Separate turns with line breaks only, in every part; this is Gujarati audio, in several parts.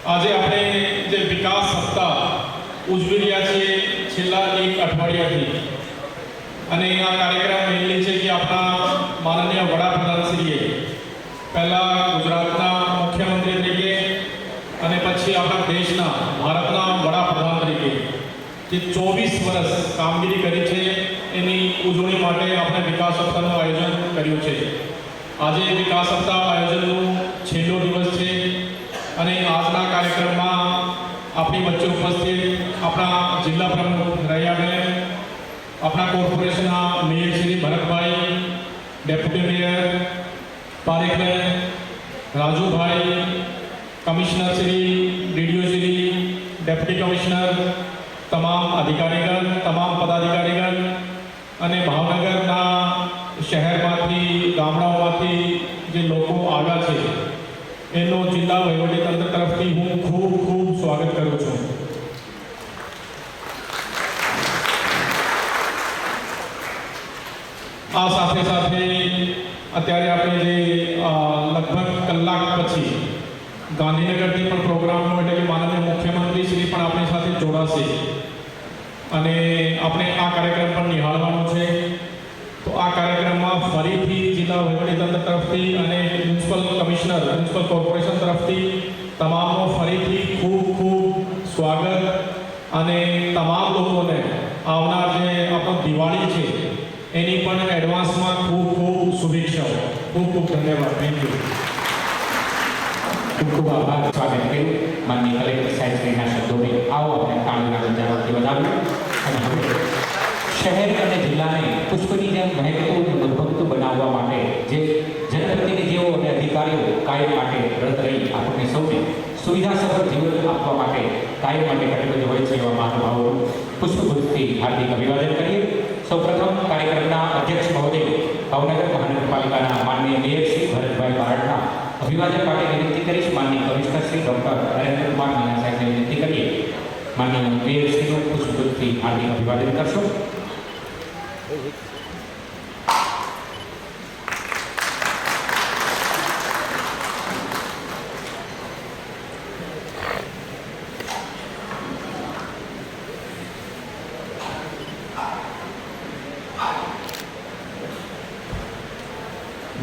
આજે આપણે જે વિકાસ સપ્તાહ ઉજવી રહ્યા છીએ છેલ્લા એક અઠવાડિયાથી, અને આ કાર્યક્રમ મેનલી છે કે આપણા માનનીય વડાપ્રધાનશ્રીએ પહેલાં ગુજરાતના મુખ્યમંત્રી તરીકે અને પછી આપણા દેશના ભારતના વડાપ્રધાન તરીકે જે 24 વર્ષ કામગીરી કરી છે એની ઉજવણી માટે આપણે વિકાસ સપ્તાહનું આયોજન કર્યું છે. આજે વિકાસ સપ્તાહ આયોજનનું છેલ્લો દિવસ છે અને આજના કાર્યક્રમમાં આપણી વચ્ચે ઉપસ્થિત આપણા જિલ્લા પ્રમુખ રૈયાબેન, આપણા કોર્પોરેશનના mayor Shri Bharatbhai, deputy mayor Parekhben, Rajubhai, commissioner Shri, DDO Shri, deputy commissioner, તમામ અધિકારીગણ, તમામ પદાધિકારીગણ અને ભાવનગરના શહેરમાંથી, ગામડાઓમાંથી જે લોકો આવ્યા છે એનો જિલ્લા વહીવટીતંત્ર તરફથી હું ખૂબ ખૂબ સ્વાગત કરું છું. આ સાથે સાથે અત્યારે આપણે જે લગભગ કલાક પછી ગાંધીનગરથી પણ પ્રોગ્રામનો એટલે કે માનનીય મુખ્યમંત્રી શ્રી પણ આપણી સાથે જોડાશે અને આપણે આ કાર્યક્રમ પણ નિહાળવાનો છે. તો આ કાર્યક્રમમાં ફરીથી જિલ્લા વહીવટીતંત્ર તરફથી અને મ્યુનિસિપલ કમિશનર, મ્યુનિસિપલ કોર્પોરેશન તરફથી તમામનો ફરીથી ખૂબ ખૂબ સ્વાગત અને તમામ લોકોને આવનાર જે આપણો દિવાળી છે એની પણ એડવાન્સમાં ખૂબ ખૂબ શુભેચ્છાઓ. ખૂબ ખૂબ ધન્યવાદ. Thank you.
ખૂબ ખૂબ આભાર. સ્વાગત કર્યું માનનીય કલેક્ટર સાહેબ શ્રીના શબ્દોને. આવો આપણે તાળીના ગજાવાથી વધાવીએ અને હવે શહેર અને જિલ્લાને પુષ્પની જેમ મહેકતું મધુભક્તું બનાવવા માટે જે જનપ્રતિનિધિઓ અને અધિકારીઓ કાયમ માટે રત રહી આપણને સૌને સુવિધાસભર જીવન આપવા માટે કાયમ માટે કટિબદ્ધ હોય છે એવા મહાનુભાવોનું પુષ્પગુચ્છથી હાર્દિક અભિવાદન કરીએ. સૌપ્રથમ કાર્યક્રમના અધ્યક્ષ મહોદય ભાવનગર મહાનગરપાલિકાના માનનીય મેયર શ્રી ભરતભાઈ બારડના અભિવાદન માટે વિનંતી કરીશ. માનનીય કમિશનર શ્રી ડૉક્ટર નરેન્દ્રકુમાર મીના સાહેબને વિનંતી કરીએ માનનીય મેયર શ્રીનું પુષ્પગુચ્છથી હાર્દિક અભિવાદન કરશો.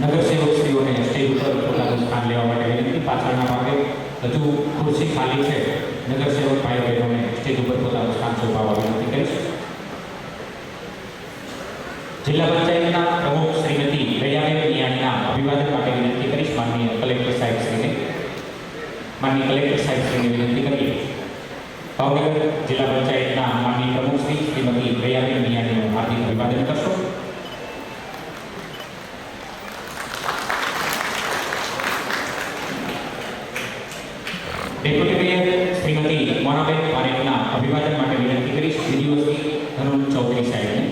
નગરસેવકશ્રીઓને સ્ટેજ ઉપર પોતાનું સ્થાન લેવા માટે વિનંતી. પાછળના ભાગે હજુ ખુરશી ખાલી છે. નગરસેવક ભાઈ બહેનોને સ્ટેજ ઉપર પોતાનું સ્થાન સોંપવા વિનંતી કરીશ. જિલ્લા પંચાયતના પ્રમુખ શ્રીમતી દયાબેન મિયાણીના અભિવાદન માટે વિનંતી કરીશ. માનનીય કલેક્ટર સાહેબશ્રીને વિનંતી કરીએ. ભાવનગર જિલ્લા પંચાયતના માનનીય પ્રમુખ શ્રીમતી દયાબેન મિયાણીનું હાર્દિક અભિવાદન કરશો. ડેપ્યુટી મેયર શ્રીમતી મોનાબેન પારેખના અભિવાદન માટે વિનંતી કરીશ. બીડીઓ શ્રી ધનુલ ચૌધરી સાહેબને.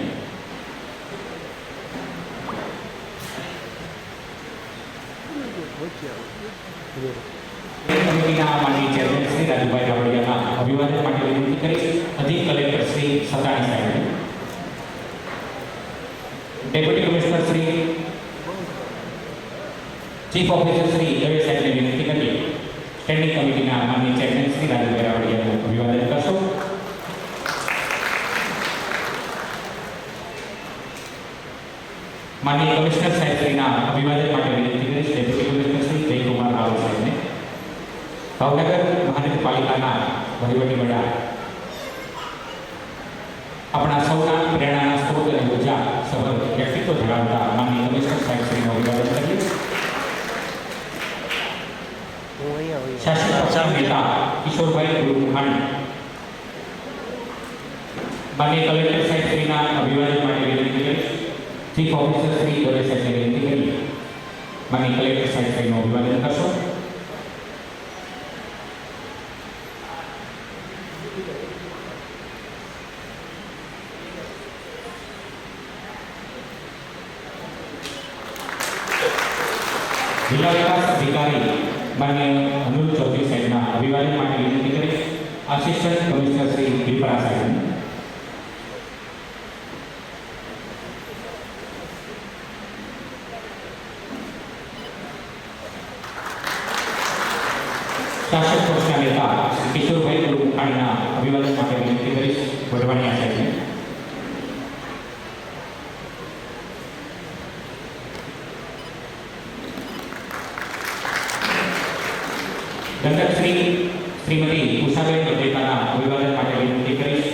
કમિટીના માનનીય ચેરમેન શ્રી રાજુભાઈ રાવડિયાના અભિવાદન માટે વિનંતી કરીશ. અધિક કલેક્ટર શ્રી સતાણી સાહેબને. Deputy commissioner Shri chief officer Shri Dave સાહેબને વિનંતી કરીએ સ્ટેન્ડિંગ કમિટીના માનનીય ચેરમેન શ્રી રાજુભાઈ રાવડિયાનું અભિવાદન કરશો. માનનીય કમિશનર સાહેબશ્રીના અભિવાદન માટે વિનંતી કરીશ. ડેપ્યુટી કમિશનર શ્રી જયકુમાર રાવ સાહેબને. ભાવનગર મહાનગરપાલિકાના વહીવટી વડા આપણા સૌના પ્રેરણાના સ્ત્રોત અને ઉર્જા સભર વ્યક્તિત્વ ધરાવતા માનનીય કમિશનર સાહેબશ્રીનું અભિવાદન કરીએ. શાસક પક્ષના નેતા કિશોરભાઈ ગુરુખાણી માનનીય કલેક્ટર સાહેબશ્રીના અભિવાદન માટે વિનંતી કરીશ. ચીફ ઓફિસર શ્રી દવે સાહેબને વિનંતી કરીએ માનનીય કલેક્ટર સાહેબશ્રીનું અભિવાદન કરશો. જિલ્લા વિકાસ અધિકારી માનનીય ધનુલ ચૌધરી સાહેબના અભિવાદન માટે વિનંતી કરીશ. આસિસ્ટન્ટ કમિશનર શ્રી વિપરા સાહેબને. શાસક પક્ષના નેતા શ્રી કિશોરભાઈ ગુરુખાણીના અભિવાદન માટે વિનંતી કરીશ. વઢવાણિયા સાહેબને. દંડક શ્રીમતી ઉષાબેન પટેલના અભિવાદન માટે વિનંતી કરીશ.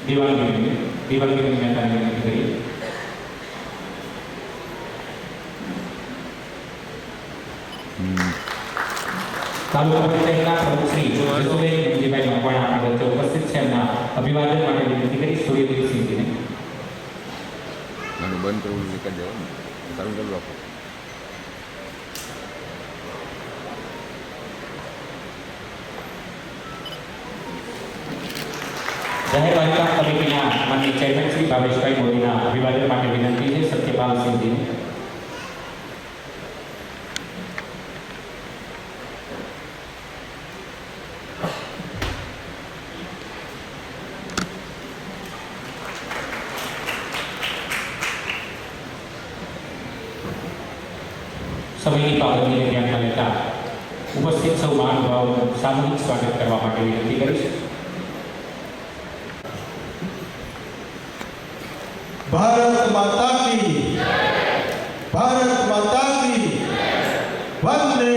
દિવાલગીરી મહેતાને વિનંતી કરીએ. તાલુકા પંચાયતના પ્રમુખ શ્રી જસુબેન મંજીભાઈ મકવાણા આપણા વચ્ચે ઉપસ્થિત છે. એમના અભિવાદન માટે વિનંતી કરીશ. સૂર્યદેવસિંહજીને.
બંધ કરવું કરી દેવાનું ચાલુ ચાલુ રાખો.
જાહેર બાંધકામ કમિટીના માનનીય ચેરમેન શ્રી ભાવેશભાઈ મોદીના અભિવાદન માટે વિનંતી છે. સત્યપાલસિંહજીને. સમયની પાબંદીને ધ્યાનમાં લેતા ઉપસ્થિત સૌ મહાનુભાવોનું સામૂહિક સ્વાગત કરવા માટે વિનંતી કરીશ.
भारत माता की भारत माता की वंदे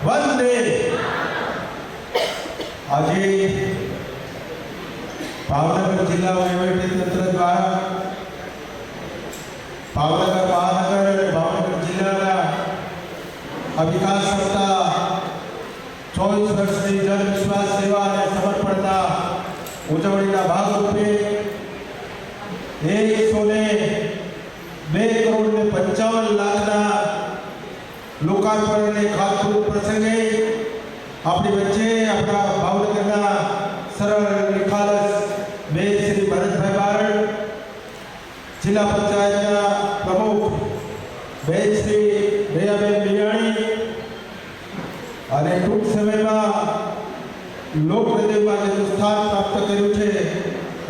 वंदे। આજે ભાવનગર જિલ્લા વહીવટીતંત્ર દ્વારા ભાવનગર મહાનગર અને ભાવનગર જિલ્લાના આ વિકાસ સપ્તાહ 24 વર્ષની જન વિશ્વાસ સેવા અને સમર્પણના ઉજવણીના ભાગરૂપે 102,55,00,000 લોકાર્પણ અને ખાતમુહૂર્ત પ્રસંગે આપણી વચ્ચે આપણા ભાવનગરના સરળ નિખાલસ બે શ્રી ભરતભાઈ બારડ, જિલ્લા પંચાયતના પ્રમુખ બે શ્રી દયાબેન બિયાણી અને ટૂંક સમયમાં લોક હૃદયમાં જેનું સ્થાન પ્રાપ્ત કર્યું છે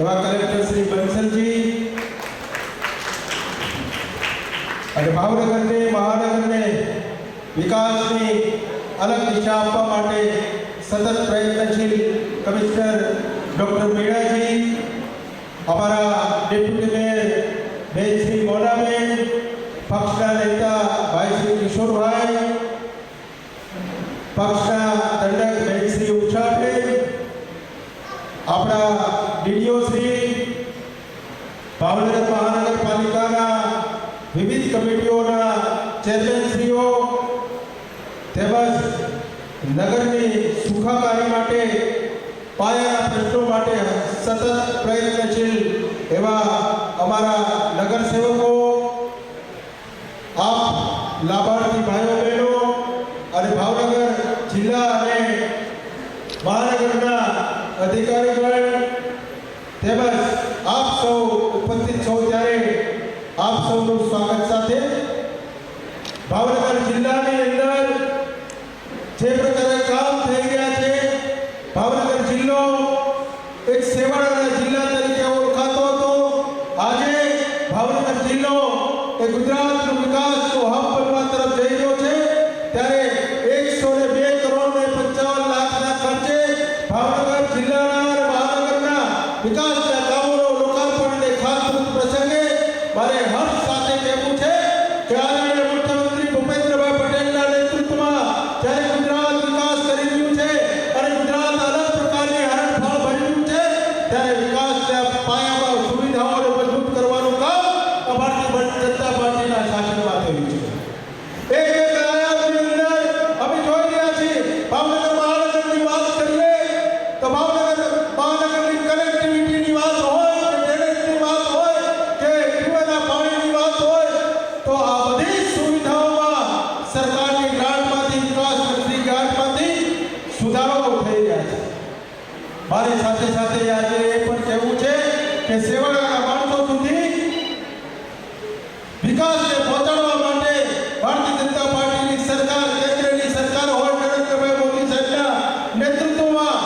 એવા કલેક્ટર શ્રી બંસલજી અને ભાવનગરને મહાનગરને વિકાસની અલગ દિશા આપવા માટે સતત પ્રયત્નશીલ કમિશનર ડૉક્ટર મીણાજી, અમારા ડેપ્યુટી મેયર બેન શ્રી મોનાબેન, પક્ષના નેતા ભાઈ શ્રી કિશોરભાઈ, પક્ષના દંડક બેન શ્રી ઉષાબેન, આપણા ડીડીઓ શ્રી, ભાવનગર મહાનગરપાલિકાના વિવિધ કમિટીઓના ચેરમેનશ્રીઓ તેમજ નગરની સુખાકારી માટે પાયાના પ્રશ્નો માટે સતત પ્રયત્નશીલ એવા અમારા નગરસેવકો, આપ લાભાર્થી ભાઈઓ બહેનો અને ભાવનગર જિલ્લા અને મહાનગરના અધિકારીગણ તેમજ આપ સૌ ઉપસ્થિત છો ત્યારે આપ સૌનું સ્વાગત સાથે ભાવનગર જિલ્લાની અંદર જે પ્રકારે કામ થઈ રહ્યા છે, ભાવનગર જિલ્લો એક સેવાળાના જિલ્લા તરીકે ઓળખાતો હતો, આજે ભાવનગર જિલ્લો એ ગુજરાતનો વિકાસનો હબ બનવા તરફ જઈ રહ્યો છે ત્યારે 102,55,00,000 ખર્ચે ભાવનગર જિલ્લાના અને મહાનગરના વિકાસના કામોનો લોકાર્પણ અને ખાતમુહૂર્ત પ્રસંગે મારે હર્ષ સાથે કહેવું છે કે આદરણીય મુખ્યમંત્રી ભૂપેન્દ્રભાઈ પટેલના નેતૃત્વમાં જ્યારે ગુજરાત વિકાસ કરી રહ્યું છે અને ગુજરાત અલગ પ્રકારની હરણફાળ ભરી રહ્યું છે ત્યારે વિકાસના પાયામાં સુવિધાઓને મજબૂત કરવાનું કામ ભારતીય જનતા પાર્ટીના શાસનમાં થયું છે. એક આયામની અંદર અમે જોઈ રહ્યા છીએ ભાવનગર મહાનગરની વાત કરીએ તો ભાવનગર મહાનગરની કનેક્ટિવિટીની વાત હોય કે ડ્રેનેજની વાત હોય કે પીવાના પાણીની વાત હોય તો આ બધી સુવિધાઓમાં સરકારની ગ્રાન્ટમાંથી, વિકાસ મંત્રી ગ્રાન્ટમાંથી સુધારાઓ થઈ રહ્યા છે. મારી સાથે સાથે આજે એ પણ કહેવું છે કે સેવાના માણસો સુધી વિકાસને પહોંચાડવા માટે ભારતીય જનતા પાર્ટીની સરકાર, કેન્દ્રની સરકાર હોય નરેન્દ્રભાઈ મોદી સાહેબના નેતૃત્વમાં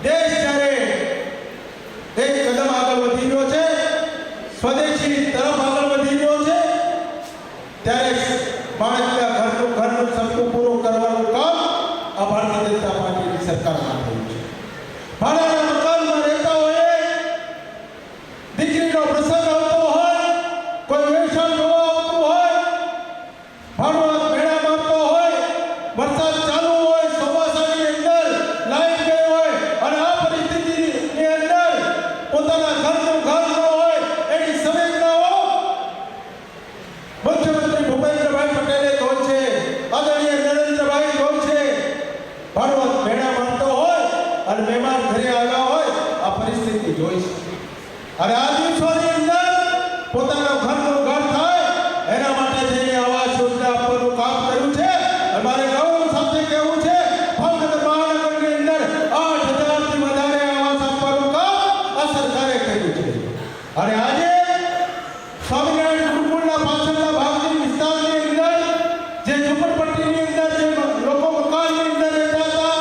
દેશ જ્યારે એક કદમ આગળ વધી રહ્યો છે, સ્વદેશી તરફ આગળ વધી રહ્યો છે ત્યારે માણસના ઘરનું સપનું પૂરું કરવાનું કામ આ ભારતીય જનતા પાર્ટીની સરકારમાં થયું છે. ભાડાના મકાનમાં રહેતા હોય, દીકરીનો પ્રસંગ આવતો હોય, કોઈ વેચાણ જોવા આવતું હોય, ભાડુઆત મેળા મારતો હોય, વરસાદ ચાલુ હોય, ચોમાસાની અંદર લાઈટ ગઈ હોય અને આ પરિસ્થિતિની અંદર પોતાના ઘરનું ઘર ન હોય એની સંવેદનાઓ મુખ્યમંત્રી ભૂપેન્દ્રભાઈ પટેલે ધોઈ છે, આદરણીય નરેન્દ્રભાઈ ધોઈ છે. ભાડુઆત મેળા મારતો હોય અને મહેમાન ઘરે આવ્યા હોય આ પરિસ્થિતિ જોઈ છે અને આ દિવસોની અંદર પોતાના ઘરનું ઘર થાય એના માટે થઈને આવાસ યોજના આપવાનું કામ કર્યું છે. અમારે ગૌરવ સાથે કહેવું છે ભાવનગર મહાનગરની અંદર 8,000થી વધારે આવાસ આપવાનું કામ આ સરકારે કર્યું છે અને આજે સ્વામિનારાયણ ગુરુકુળના પાછળના ભાગની વિસ્તારની અંદર જે ઝૂંપડપટ્ટીની અંદર જે લોકો મકાનની અંદર રહેતા હતા,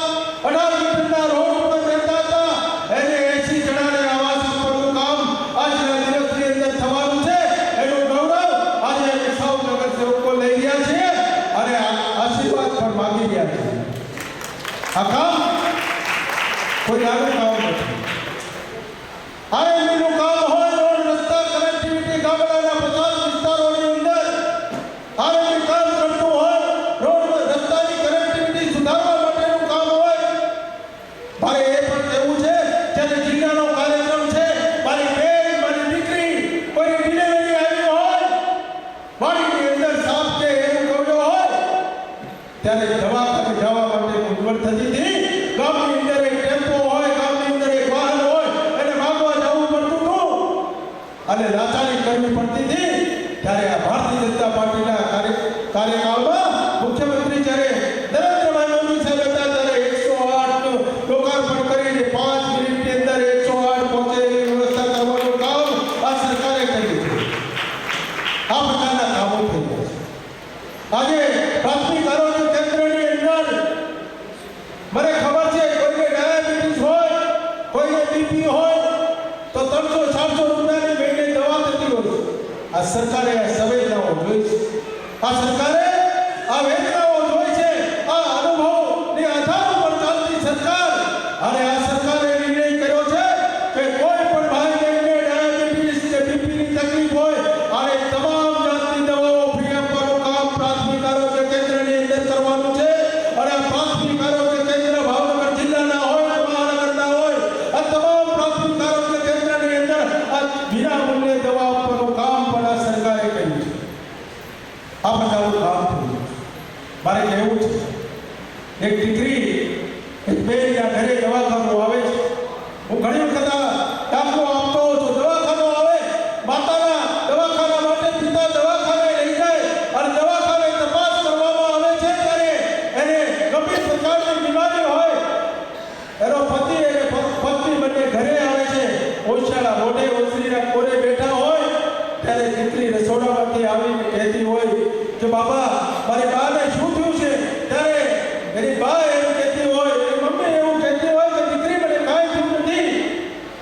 18 મીટરના રોડ ઉપર રહેતા હતા, એને 80 જણાને આવાસ આપવાનું કામ આજના દિવસની અંદર થવાનું છે. એનું ગૌરવ આજે સૌ નગરસેવકો લઈ રહ્યા છે અને આશીર્વાદ પણ માગી રહ્યા છે. આ કામ કોઈ નાનું કામ નથી. આઈએમનું કામ હોય, રોડ રસ્તા કનેક્ટિવિટી ગામડાના 50 વિસ્તારોની અંદર આઈએમનું કામ કરતું હોય, રોડ રસ્તાની કનેક્ટિવિટી સુધારવા માટેનું કામ હોય. મારે એ પણ કહેવું છે જ્યારે જિલ્લાનો કાર્યક્રમ છે, મારી બેન, મારી દીકરી કોઈની ડિલિવરી આવી હોય, વાડીની અંદર સાપ કે એવું કવડો હોય ત્યારે દવાખાને જવા માટે મુંઝવણ થતી હતી. ગામની અંદર એક ટેમ્પો હોય, ગામની અંદર એક વાહન હોય એને ભાગવા જવું પડતું હતું અને લાચારી કરવી પડતી હતી ત્યારે આ ભારતીય જનતા પાર્ટીના કાર્યકાળમાં મુખ્યમંત્રી જ્યારે નરેન્દ્રભાઈ મોદી સાહેબ હતા ત્યારે 108 નું લોકાર્પણ કરીને 5 મિનિટની અંદર 108 પહોંચે એવી વ્યવસ્થા કરવાનું કામ આ સરકારે કર્યું છે. આ પ્રકારના કામો થઈ રહ્યા છે. આજે પ્રાથમિક આરોગ્ય કેન્દ્રની અંદર મને ખબર છે કોઈને ડાયાબિટીસ હોય, કોઈને બીપી હોય તો 300-400 રૂપિયાની મહિને દવા થતી હોય. આ સરકારે આ સંવેદનાઓ જોઈ છે. આ સરકારે આ વેદનાઓ જોઈ છે. આ અનુભવની આધાર ઉપર ચાલતી સરકાર અને આ સરકારે નિર્ણય કર્યો છે કે કોઈ પણ ભાઈ બહેનને ડાયાબિટીસ કે બીપીની તકલીફ હોય અને તમામ જાતની દવાઓ ફ્રી આપવાનું કામ પ્રાથમિક આરોગ્ય કેન્દ્રની અંદર કરવાનું છે. અને આ પ્રાથમિક આરોગ્ય કેન્દ્ર ભાવનગર જિલ્લાના હોય કે મહાનગરના હોય, આ તમામ પ્રાથમિક આરોગ્ય કેન્દ્રની અંદર આ વિનામૂલ્યે દવા આપવાનું કામ પણ આ સરકારે કર્યું છે. આ પ્રકારનું કામ થયું છે. મારે કહેવું છે, એક દીકરી એક બેનના ઘરે દવાખાનું આવે છે. હું ઘણી વખત આ દાખલો આપતો હોઉં છું. દવાખાનું આવે, માતાના દવાખાના માટે પિતા દવાખાને લઈ જાય અને દવાખાને તપાસ કરવામાં આવે છે ત્યારે એને ગંભીર પ્રકારની બીમારી હોય, એનો પતિ અને પત્ની બંને ઘરે આવે છે. ઓછાના મોઢે ઓછરીના કોરે બેઠા હોય ત્યારે દીકરી રસોડામાંથી આવીને કહેતી હોય કે બાબા મારી બાને શું થયું છે? ત્યારે એની બા એવું કહેતી હોય, એની મમ્મી એવું કહેતી હોય કે દીકરી મને કાંઈ થયું નથી.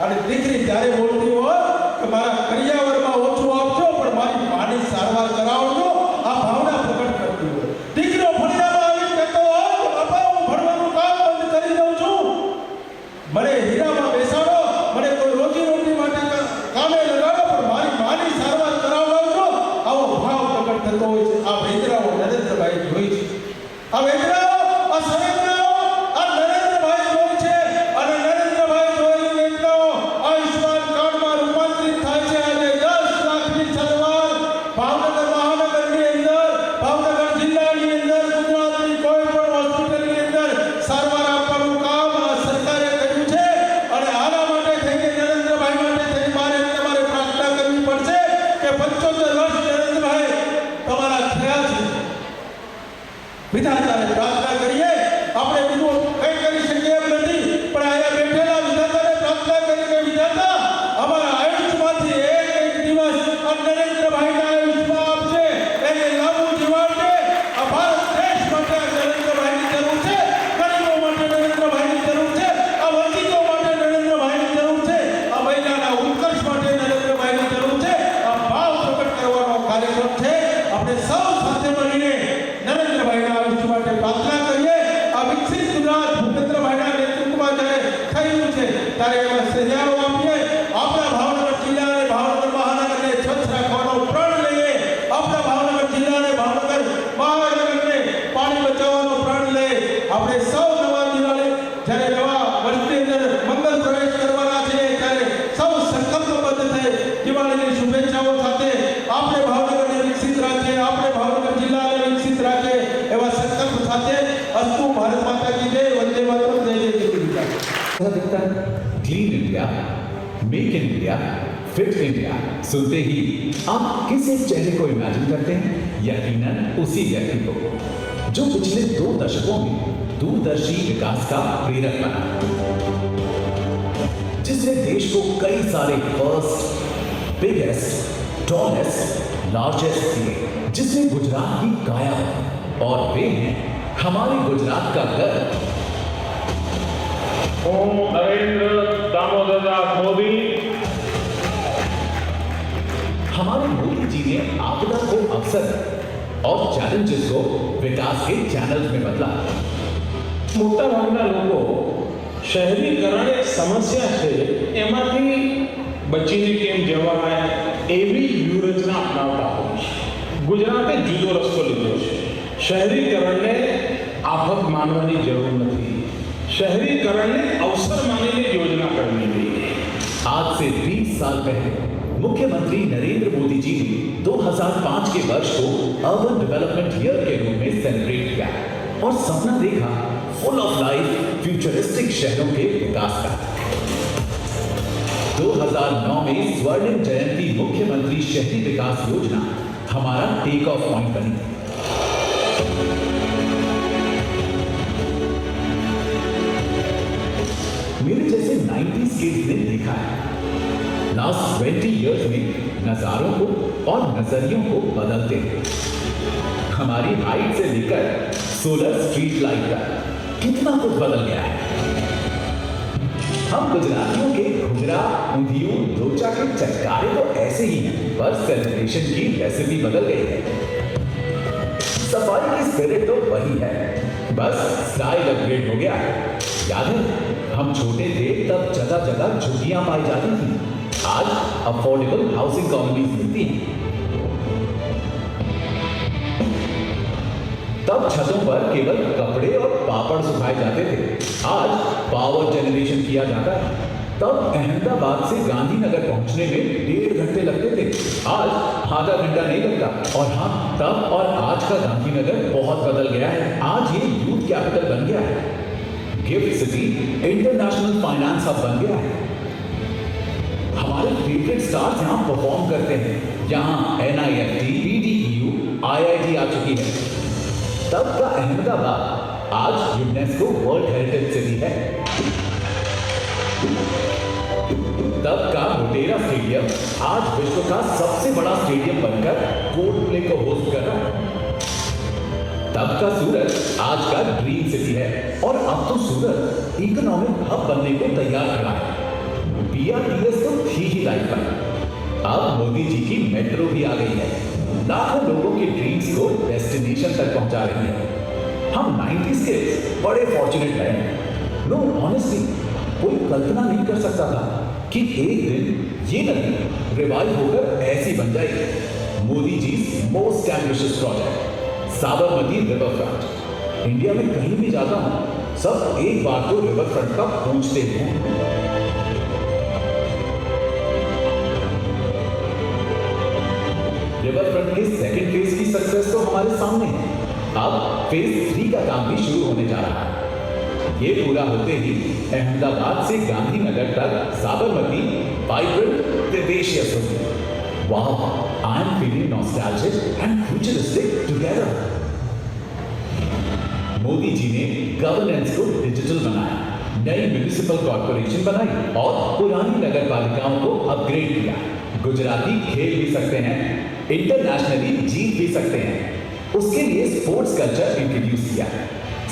અને દીકરી ત્યારે બોલતી હોય કે મારા કરિયાવરમાં ઓછું આપજો પણ મારી માની સારવાર કરાવજો. આ ભાવના પ્રગટ કરતી હોય. દીકરો ફળિયામાં આવીને કહેતો હોય કે બાપા હું ભણવાનું કામ બંધ કરી દઉં છું, મને હીરામાં બેસાડો, મને કોઈ રોજી માટે કામે લગાડો પણ મારી માની સારવાર કરાવડાવજો. આવો ભાવ પ્રગટ થતો હોય છે. આ વેદનાઓ નરેન્દ્રભાઈ જોઈ છે. આ વેદનાઓ, આ સંવેદનાઓ આ નરેન્દ્રભાઈ જોઈ છે. અને નરેન્દ્રભાઈ જોયેલી વેદનાઓ આયુષ્માન કાર્ડમાં રૂપાંતરિત થાય છે. આજે 10 લાખની સારવાર ભાવનગર મહાનગરની અંદર, ભાવનગર જિલ્લાની અંદર, ગુજરાતની કોઈ પણ હોસ્પિટલની અંદર સારવાર આપવાનું કામ આ સરકારે કર્યું છે. અને આના માટે થઈને નરેન્દ્રભાઈ માટે થઈને તમારે પ્રાર્થના કરવી પડશે કે 75 વર્ષ નરેન્દ્રભાઈ તમારા થયા છે. વિધાતાને પ્રાર્થના કરીએ. આપણે બીજું કંઈ કરી શકીએ એમ નથી, પણ અહીંયા બેઠેલા વિધાતાને પ્રાર્થના કરીને વિધાતા અમારા આયુષ્યમાંથી એક દિવસ આ નરેન્દ્રભાઈના આયુષ્યમાં આપશે, એને લાંબુ જીવાડશે. આ ભારત દેશ માટે નરેન્દ્રભાઈની જરૂર છે, ગરીબો માટે નરેન્દ્રભાઈની જરૂર છે, આ વંચિતો માટે નરેન્દ્રભાઈની જરૂર છે, આ મહિલાના ઉત્કર્ષ માટે નરેન્દ્રભાઈની જરૂર છે. આ ભાવ પ્રગટ કરવાનો કાર્યક્રમ છે. આપણે સૌ સાથે મળીને નરેન્દ્રભાઈના આયુષ્ય માટે પ્રાર્થના કરીએ. આ વિકસિત ગુજરાત ભૂપેન્દ્રભાઈના નેતૃત્વમાં જ્યારે થયું છે ત્યારે એમાં સહયોગ આપીએ. આપણા ભાવનગર જિલ્લા અને ભાવનગર મહાનગરને સ્વચ્છ રાખવાનો પ્રણ લઈએ. આપણા ભાવનગર જિલ્લા અને ભાવનગર મહાનગરને પાણી બચાવવાનો પ્રણ લઈએ. આપણે સૌ નવા દિવાળી જ્યારે નવા વર્ષની અંદર મંગલ પ્રવેશ કરવાના છે ત્યારે સૌ સંકલ્પબદ્ધ થઈ દિવાળીની શુભેચ્છાઓ સાથે આપણે ભાવનગરને વિકસિત રાખીએ, આપણે ભાવનગર જિલ્લાને વિકસિત રાખીએ એવા સંકલ્પ સાથે અસ્તુ ભારત માતા કી જય, વંદે માતરમ, જય જય Gita.
Clean India, make in India, fit India सुनते ही आप किस एक चेहरे को इमेजिन करते हैं? यकीनन उसी व्यक्ति को जो पिछले 2 दशकों में दूरदर्शी विकास का प्रेरक बना, जिसने देश को कई सारे फर्स्ट, बिगेस्ट, टॉलेस्ट, लार्जेस्ट दिए, जिसने गुजरात की काया और वे हैं हमारे गुजरात का गर्व.
હું નરેન્દ્ર દામોદરદાસ મોદી
हमारे मोदी जी ने आपदा को अवसर और चैलेंजेस को विकास के चैनल्स में बदला.
મોટાભાગના લોકો શહેરીકરણ એક સમસ્યા છે એમાંથી બચીને કેમ જવાય એવી વ્યૂહરચના અપનાવતા હોય છે. ગુજરાતે જુદો રસ્તો લીધો છે. શહેરીકરણને આફત માનવાની જરૂર નથી. શહેરીકરણને અવસર માનીને યોजना કરવી જોઈએ.
आज से 20 साल पहले मुख्यमंत्री नरेंद्र मोदी जी ने 2005 के वर्ष को अर्बन डेवलपमेंट ईयर के रूप में सेलिब्रेट किया और सपना देखा फुल ऑफ लाइफ फ्यूचरिस्टिक शहरों के विकास का. 2009 में स्वर्णिम जयंती मुख्यमंत्री शहरी विकास योजना हमारा टेक ऑफ पॉइंट बनी। मेरे जैसे 90s किड्स ने देखा है, लास्ट 20 इयर्स में नजारों को और नजरियों को बदलते हैं। हमारी हाइट से लेकर सोलर स्ट्रीट लाइट तक कितना कुछ बदल गया है। हम गुजरातियों के घुघरा, ऊंधियों, लोचा के चटकारे तो ऐसे ही हैं, पर सेलिब्रेशन की रेसिपी बदल गई है। सफाई की स्पिरिट तो वही है, बस स्टाइल अपग्रेड हो गया है। याद है हम छोटे थे तब जगह जगह झुग्गियां पाई जाती थी, आज अफोर्डेबल हाउसिंग कॉलोनीज मिलती हैं। तब छतों पर केवल कपड़े और पापड़ सुखाए जाते थे, आज पावर जनरेशन किया जाता है। तब अहमदाबाद से गांधीनगर पहुंचने में 1.5 घंटे लगते थे, आज आधा घंटा नहीं लगता। और हाँ, तब और आज का गांधीनगर बहुत बदल गया है। आज ये यूथ कैपिटल बन गया है, gift city, international finance hub बन गया है। हमारे फेवरेट स्टार्स यहाँ परफॉर्म करते हैं, यहाँ NIFT, PDEU, IIT आ चुकी है। तब का अहमदाबाद आज यूनेस्को वर्ल्ड हेरिटेज सिटी है। तब का मोटेरा स्टेडियम आज विश्व का सबसे बड़ा स्टेडियम बनकर कोल्ड प्ले को होस्ट कर रहा है। तब का सूरत आज का ड्रीम सिटी है, और अब तो सूरत इकोनॉमिक हब बनने को तैयार खड़ा है। BRTS तो थी ही लाइफ में, अब मोदी जी की मेट्रो भी आ गई है, लाखों लोगों के ड्रीम्स को डेस्टिनेशन तक पहुंचा रही है। हम 90s के बड़े फॉर्चुनेट रहे। नो ऑनेस्टली, कोई कल्पना नहीं कर सकता था कि एक दिन ये नदी रिवाइव होकर ऐसी बन जाएगी। Modi ji most ambitious project, Sabarmati river front. India में कहीं भी जाता हूं, सब एक बार तो रिवर फ्रंट का पूछते हैं। रिवर फ्रंट के सेकंड फेज की सक्सेस तो हमारे सामने है। अब फेज 3 का काम भी शुरू होने जा रहा है। ये पूरा होते ही अहमदाबाद से गांधीनगर तक साबरमती वाइब्रेंट, विवेशियस होगी। वाह, I am feeling nostalgic and futuristic together. Modi ji ने गवर्नेंस को डिजिटल बनाया, नई म्युनिसिपल कॉर्पोरेशन बनाई और पुरानी नगर पालिकाओं को अपग्रेड किया। गुजराती खेल भी सकते हैं, इंटरनेशनली जीत भी सकते हैं। उसके लिए स्पोर्ट्स कल्चर इंट्रोड्यूस किया।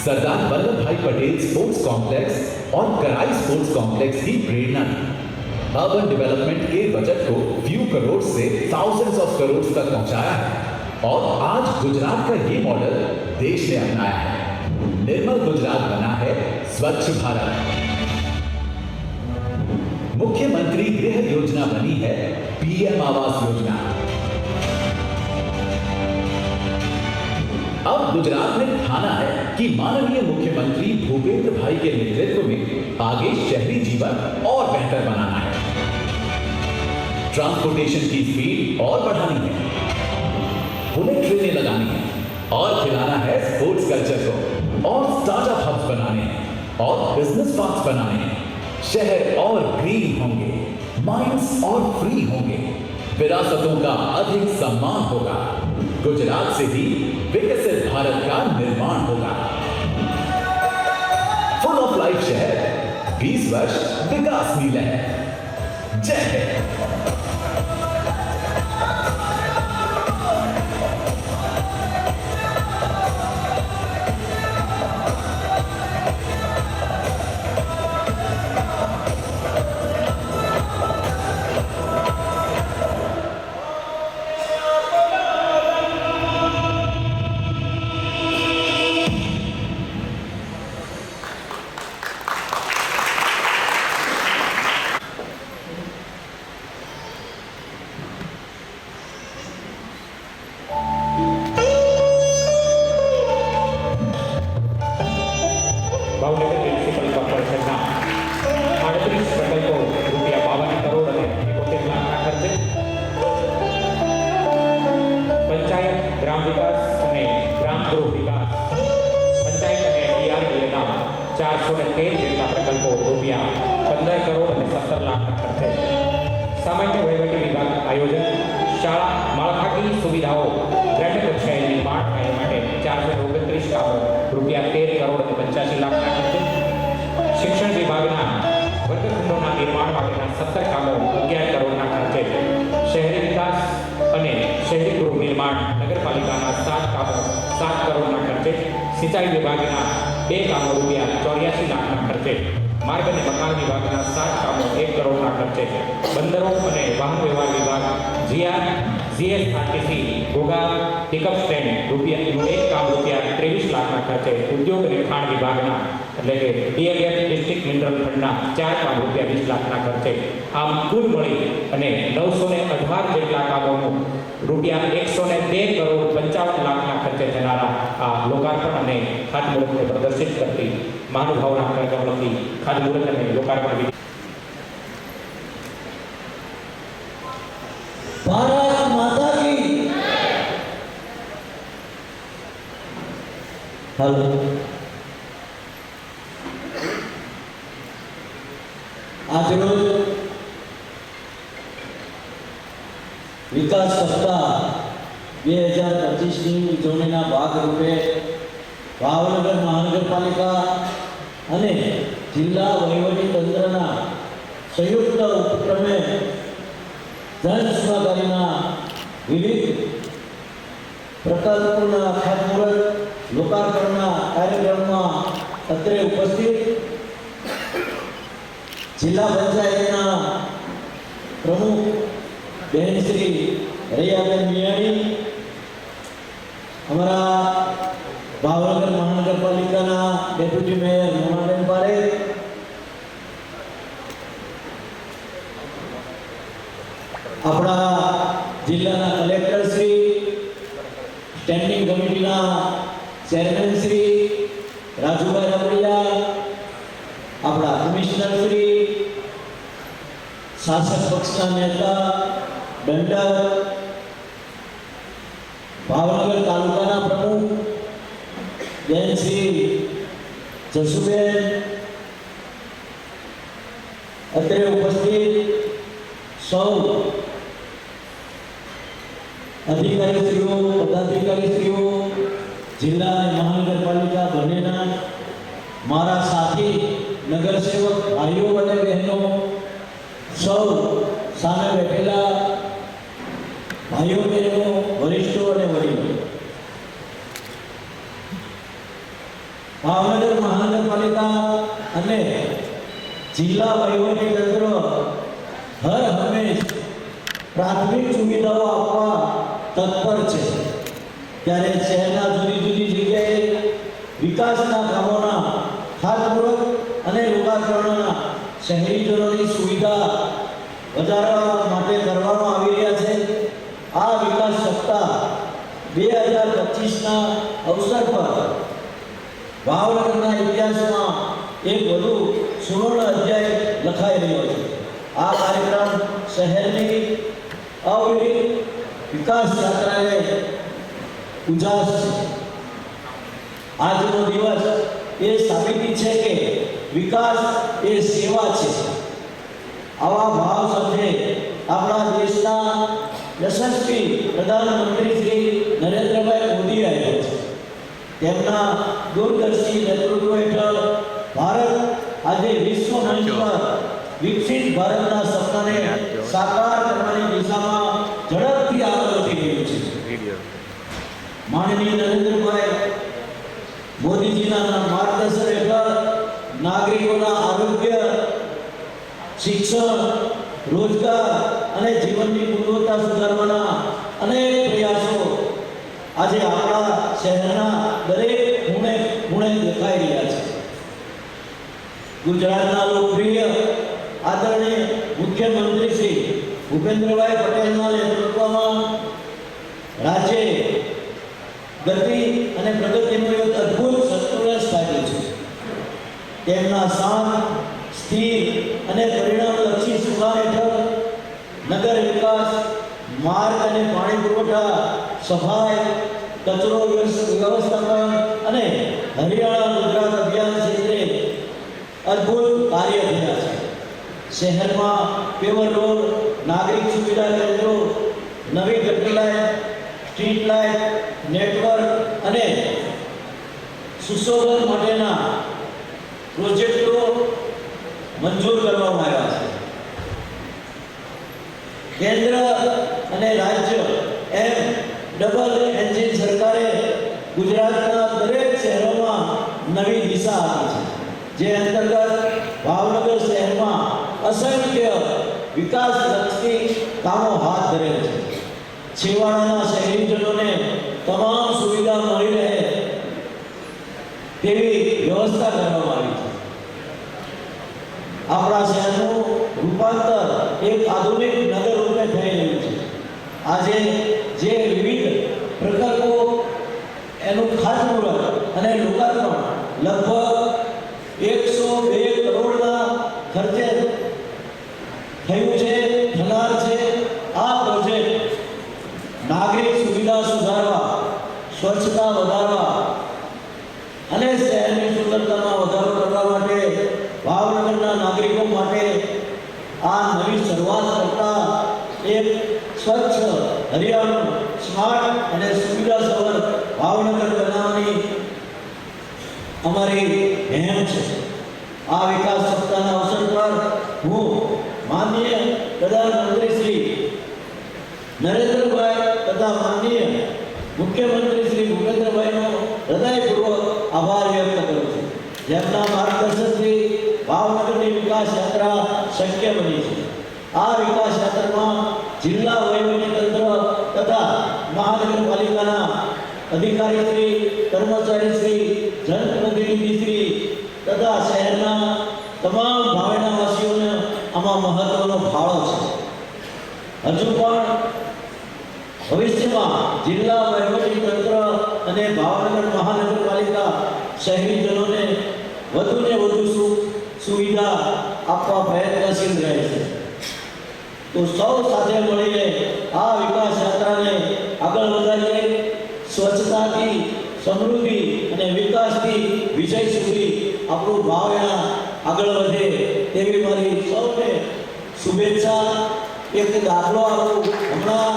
सरदार वल्लभ भाई पटेल स्पोर्ट्स कॉम्प्लेक्स और कराई स्पोर्ट्स कॉम्प्लेक्स की प्रेरणा दी। अर्बन डेवलपमेंट के बजट को few करोड़ से thousands of करोड़ तक पहुंचाया है, और आज गुजरात का ये मॉडल देश ने अपनाया है। निर्मल गुजरात बना है स्वच्छ भारत। मुख्यमंत्री गृह योजना बनी है PM आवास योजना। अब गुजरात ने ठाना है कि माननीय मुख्यमंत्री भूपेंद्र भाई के नेतृत्व में आगे शहरी जीवन और बेहतर बनाना है। ट्रांसपोर्टेशन की स्पीड और बढ़ानी है, बुलेट ट्रेनें लगानी है, और खिलाना है स्पोर्ट्स कल्चर को, और स्टार्टअप हब्स बनाने हैं, और बिजनेस पार्क्स बनाने हैं। शहर और ग्रीन होंगे, माइंड्स और फ्री होंगे, विरासतों का अधिक सम्मान होगा। गुजरात से ही विकसित भारत का निर्माण होगा। फुल ऑफ लाइफ शहर, 20 वर्ष विकास मिला है। जय हिंद।
આયોજન, શાળા માળખાકીય સુવિધાઓ ગ્રામ્ય કક્ષાએ નિર્માણ થાય માટે 429 કામો રૂપિયા 13 કરોડ અને 85 લાખના ખર્ચે, શિક્ષણ વિભાગના વર્ગખંડોના નિર્માણ માટેના 17 કામો 11 કરોડના ખર્ચે, શહેરી વિકાસ અને શહેરી ગૃહ નિર્માણ નગરપાલિકાના 7 કામો 7 કરોડના ખર્ચે, સિંચાઈ વિભાગના 2 કામો રૂપિયા 84 લાખના ખર્ચે, માર્ગ અને મકાન વિભાગના 7 કામો 1 કરોડના ખર્ચે, બંદરો અને વાહન વ્યવહાર વિભાગ જીએસઆરટીસી ઘોઘા પિકઅપ સ્ટેન્ડ રૂપિયાનું 1 કામ રૂપિયા 23 લાખના ખર્ચે, ઉદ્યોગ અને ખાણ વિભાગના એટલે કે ડીએલએફ ડિસ્ટ્રિક્ટ મિનરલ ફંડના 4 કામ રૂપિયા 20 લાખના ખર્ચે, આમ કુલ મળી અને 918 જેટલા કામોનું રૂપિયા 102 કરોડ 55 લાખના ખર્ચે થનારા આ લોકાર્પણ અને ખાતમુહૂર્તને પ્રદર્શિત કરતી મહાનુભાવોના કાર્યક્રમથી ખાતમુહૂર્ત અને લોકાર્પણ
ભારત માતા કી હેલો આજરોજ વિકાસ સપ્તાહ 2025ની ઉજવણીના ભાગરૂપે ભાવનગર મહાનગરપાલિકા અને જિલ્લા વહીવટી તંત્રના સંયુક્ત ઉપક્રમે જન સુખાકારીના વિવિધ પ્રકલ્પોના ખાતમુહૂર્ત લોકાર્પણના કાર્યક્રમમાં અત્રે ઉપસ્થિત જિલ્લા પંચાયતના પ્રમુખ બહેન શ્રી રૈયાબેન મિયાણી, અમારા ભાવનગર મહાનગરપાલિકાના ડેપ્યુટી મેયર મોનાબેન પારેખ, આપણા જિલ્લાના કલેક્ટર શ્રી, સ્ટેન્ડિંગ કમિટીના ચેરમેન શ્રી રાજુભાઈ રમડિયા, આપણા કમિશનર શ્રી, શાસક પક્ષના નેતા દંડક, ભાવનગર તાલુકાના પ્રમુખ બેન શ્રી જસુબેન, અત્રે ઉપસ્થિત સૌ અધિકારીશ્રીઓ, પદાધિકારીશ્રીઓ, જિલ્લા અને મહાનગરપાલિકા બંનેના મારા સાથી નગરસેવક ભાઈઓ અને બહેનો, સૌ સામે બેઠેલા ભાઈઓ બહેનો, વરિષ્ઠો અને વડીલો, ભાવનગર મહાનગરપાલિકા અને જિલ્લા વહીવટી તંત્ર હર હંમેશ પ્રાથમિક સુવિધાઓ આપવા તત્પર છે, ત્યારે શહેરના જુદી જુદી જગ્યાએ વિકાસના કામોના ખાતમુહૂર્ત અને લોકાર્પણના શહેરીજનોની સુવિધા વધારવા માટે કરવામાં આવી રહ્યા છે. આ વિકાસ સપ્તાહ 2025ના અવસર પર ભાવનગરના ઇતિહાસમાં એક વધુ સુવર્ણ અધ્યાય લખાઈ રહ્યો છે. આ કાર્યક્રમ શહેરની અવિરત વિકાસ યાત્રાને ઉજાસ છે. આજનો દિવસ એ સાબિતી છે કે વિકાસ એ સેવા છે. આવા ભાવ સાથે આપણા દેશના યશસ્વી પ્રધાનમંત્રી શ્રી નરેન્દ્રભાઈ મોદી આવ્યા છે. તેમના દૂરદર્શી નેતૃત્વ હેઠળ ભારત આજે વિશ્વ મંચ પર વિકસિત ભારતના સપનાને સાકાર કરવાની દિશામાં ઝડપથી આગળ વધી રહ્યું છે. માનનીય નરેન્દ્રભાઈ મોદીજીના માર્ગદર્શન હેઠળ નાગરિકોના આરોગ્ય, શિક્ષણ, રોજગાર અને જીવનની ગુણવત્તા સુધારવાના અનેક પ્રયાસો આજે આપણા શહેરના દરેક ખૂણે દેખાઈ રહ્યા છે. ગુજરાતના લોકપ્રિય આદરણીય મુખ્યમંત્રી શ્રી ભૂપેન્દ્રભાઈ પટેલના નેતૃત્વમાં રાજ્ય ગતિ અને પ્રગતિનું એક અદ્ભુત સંતુલન સ્થાપ્યું છે. તેમના શાંત, સ્થિર અને પરિણામલક્ષી સુકાન હેઠળ નગર વિકાસ, માર્ગ અને પાણી પુરવઠા, સફાઈ, કચરો વ્યવસ્થાપન અને હરિયાણા ગુજરાત અભિયાન ક્ષેત્રે અદ્ભુત કાર્ય થયા છે. શહેરમાં પેવર રોડ, નાગરિક સુવિધા કેન્દ્રો, નવી ગટર લાઇન, સ્ટ્રીટ લાઇટ, નેટવર્ક અને સુશોભન માટેના પ્રોજેક્ટો મંજૂર કરવામાં આવ્યા છે. કેન્દ્ર અને રાજ્ય એમ ડબલ એન્જિન સરકારે ગુજરાતના દરેક શહેરોમાં નવી દિશા આપી છે, જે અંતર્ગત ભાવનગર શહેરમાં અસંખ્ય વિકાસલક્ષી કામો હાથ ધરેલ છે. છેવાડાના શહેરીજનોને તમામ સુવિધા મળી રહે તેવી વ્યવસ્થા કરવામાં આવી છે. આપણા શહેરનું રૂપાંતર એક આધુનિક નગર રૂપે થઈ રહ્યું છે. આજે જે વિવિધ પ્રકલ્પો એનું ખાતમુહૂર્ત અને લોકાર્પણ લગભગ 102 કરોડના ખર્ચે થયું છે, થનાર છે. આ પ્રોજેક્ટ નાગરિક સુવિધા સુધારવા, સ્વચ્છતા વધારવા અને શહેરની સુંદરતામાં વધારો કરવા માટે ભાવનગરના નાગરિકો માટે આ નવી શરૂઆત કરતા એક સ્વચ્છ, હરિયાળું, સ્માર્ટ અને સુવિધાસભર ભાવનગર બનાવવાની અમારી નેમ છે. આ વિકાસ સપ્તાહના અવસર પર હું માનનીય પ્રધાનમંત્રી શ્રી નરેન્દ્રભાઈ તથા માનનીય મુખ્યમંત્રી શ્રી ભૂપેન્દ્રભાઈનો હૃદયપૂર્વક આભાર વ્યક્ત કરું છું, જેમના માર્ગદર્શનથી ભાવનગરની વિકાસ યાત્રા શક્ય બની છે. આ વિકાસ યાત્રામાં જિલ્લા વહીવટીતંત્ર તથા મહાનગરપાલિકાના અધિકારીશ્રી, કર્મચારીશ્રી, જનપ્રતિનિધિશ્રી તથા શહેરના તમામ ભાવેણાવાસીઓને આમાં મહત્વનો ફાળો છે. હજુ પણ ભવિષ્યમાં જિલ્લા વહીવટીતંત્ર અને ભાવનગર મહાનગરપાલિકા શહેરીજનોને વધુને વધુ સુવિધા આપવા પ્રયત્નશીલ રહે છે. તો સૌ સાથે મળીને આ વિકાસ યાત્રાને આગળ વધારીએ. સ્વચ્છતાથી સમૃદ્ધિ અને વિકાસથી વિજય સુધી આપણું ભાવના આગળ વધે તેવી મારી સૌને શુભેચ્છા. એક દાખલો આપું. હમણાં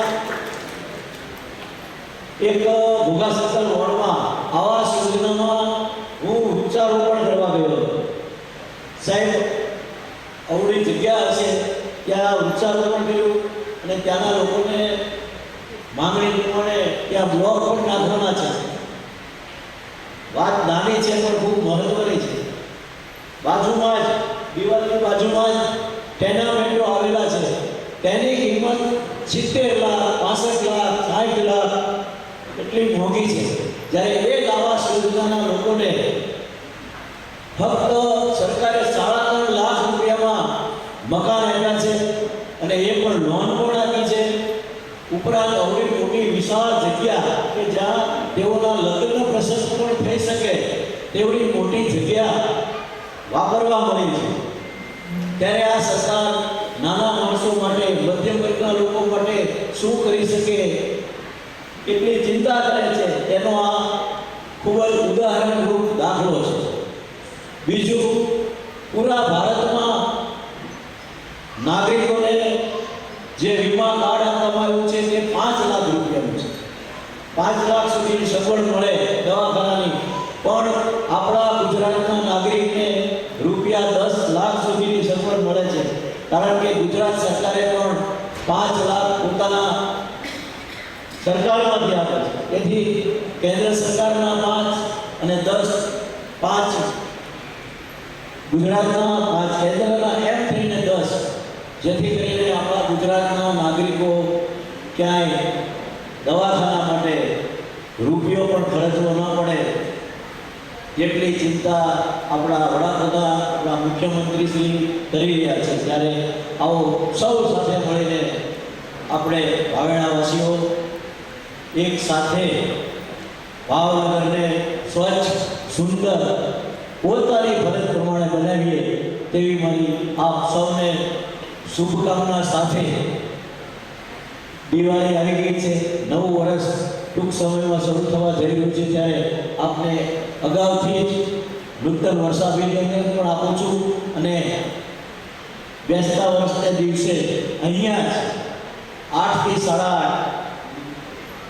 એક ભોગા સર્કલ વોર્ડમાં આવાસ યોજનામાં હું વૃક્ષારોપણ કરવા ગયો હતો. સાહેબ, અવળી જગ્યા હશે ત્યાં વૃક્ષારોપણ કર્યું અને ત્યાંના લોકોને માંગણી પ્રમાણે ત્યાં બ્લોક પણ નાખવાના છે. વાત નાની છે પણ ખૂબ મહત્વની છે. બાજુમાં જ, દિવાલની બાજુમાં જ ટેનામેન્ટો આવેલા છે. તેની કિંમત 70 લાખ, 65 લાખ, 60 લાખ એટલી મોંઘી છે. જ્યારે એક આવાસ યોજનાના લોકોને ફક્ત સરકારે 3.5 લાખ રૂપિયામાં મકાન આપ્યા છે અને એ પણ લોન પણ આપી છે. ઉપરાંત અવળી મોટી વિશાળ જગ્યા કે જ્યાં તેઓના લગ્ન પ્રસંગ પણ થઈ શકે તેવડી મોટી જગ્યા વાપરવા મળી છે. ત્યારે આ સરકાર નાના માણસો માટે, મધ્યમ વર્ગના લોકો માટે શું કરી શકે એટલી ચિંતા કરે છે. એનો આ ખૂબ જ ઉદાહરણરૂપ દાખલો છે. બીજું, પૂરા ભારતમાં નાગરિકોને જે વીમા કાર્ડ આપવામાં આવ્યું છે તે 5 લાખ રૂપિયાનું છે. 5 લાખ સુધીની સગવડ મળે દવાખાનાની, પણ આપણા ગુજરાતના નાગરિકને રૂપિયા 10 લાખ સુધીની સગવડ મળે છે. કારણ કે ગુજરાત સરકારે પણ 5 લાખ પોતાના સરકારમાંથી આપે છે. તેથી કેન્દ્ર સરકારના 5 અને 10, 5 ગુજરાતના, 5 કેન્દ્રના, એમ થઈને 10, જેથી કરીને આપણા ગુજરાતના નાગરિકો ક્યાંય દવાખાના માટે રૂપિયો પણ ખર્ચવો ન પડે એટલી ચિંતા આપણા વડાપ્રધાન, આપણા મુખ્યમંત્રી શ્રી કરી રહ્યા છે. ત્યારે આવો સૌ સાથે મળીને આપણે ભાવેણાવાસીઓ એક સાથે ભાવનગરને સ્વચ્છ, સુંદર, પોતાની ફરજ પ્રમાણે બનાવીએ તેવી મારી આપ સૌને શુભકામના સાથે. દિવાળી આવી ગઈ છે, નવું વર્ષ ટૂંક સમયમાં શરૂ થવા જઈ રહ્યું છે, ત્યારે આપને અગાઉથી જ નૂતન વર્ષાભિનંદન પણ આપું છું અને બેસતા વર્ષને દિવસે અહીંયા જ 8 થી 8:30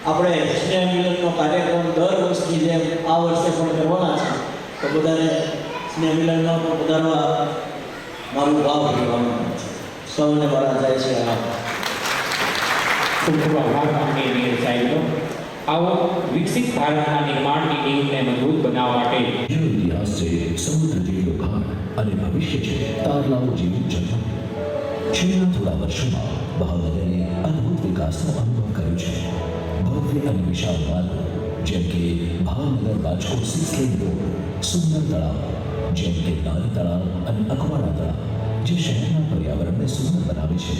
આપણે સ્નેહ મિલનનો કાર્યક્રમ દર વર્ષની જેમ આ વર્ષે પણ કરવાના છે. તો બધાને સ્નેહ મિલનમાં પણ પધારવા મારું ભાવ કહેવાનું છે. સૌને મારા જાય છે
ખૂબ ખૂબ આભાર માનનીય નીર સાહેબનો. આવો વિકસિત ભારતના નિર્માણની નીવને મજબૂત બનાવવા માટે
जो इतिहास से समुद्र જેટલો ગાઢ અને ભવિષ્ય છે તારલાઓ જેવું જન્મ. છેલ્લા થોડા વર્ષોમાં ભાવનગરે અદ્ભુત વિકાસનો અનુભવ કર્યો છે. ભવ્ય અને વિશાળ માર્ગો જેમ કે ભાવનગર રાજકોટ 6 લેન રોડ, સુંદર તળાવ જેમ કે નાની તળાવ અને અખવાડા તળાવ જે શહેરના પર્યાવરણને સુંદર બનાવે છે,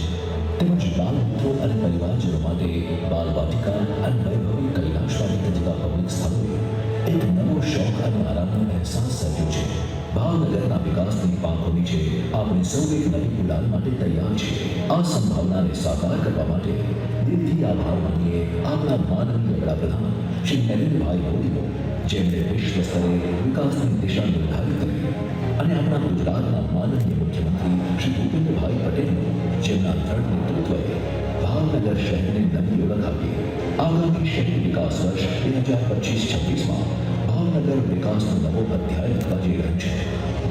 તેમજ બાળ મિત્રો અને પરિવારજનો માટે બાલવાટિકા અને વૈભવી કૈલાશવાટિકા જેવા પબ્લિક સ્થળોએ એક નવો શોખ અને આરામનો અહેસાસ સર્જ્યો છે. ભાવનગરના વિકાસની પાંખો નીચે આપણે સૌ એક નવી ઉડાન માટે તૈયાર છીએ. આ સંભાવનાને સાકાર કરવા માટે દિલથી આભાર માનીએ આપણા માનનીય વડાપ્રધાન શ્રી નરેન્દ્રભાઈ મોદીનો, જેમણે વિશ્વ સ્તરે વિકાસની દિશા નિર્ધારિત કરી, અને આપણા ગુજરાતના માનનીય મુખ્યમંત્રી શ્રી ભૂપેન્દ્રભાઈ પટેલનો, જેમના દ્રઢ નેતૃત્વએ ભાવનગર શહેરને નવી ઓળખ આપી. આગામી શહેરી વિકાસ વર્ષ 2025-26માં ભાવનગર વિકાસનો નવો અધ્યાય લખવા જઈ રહ્યું છે.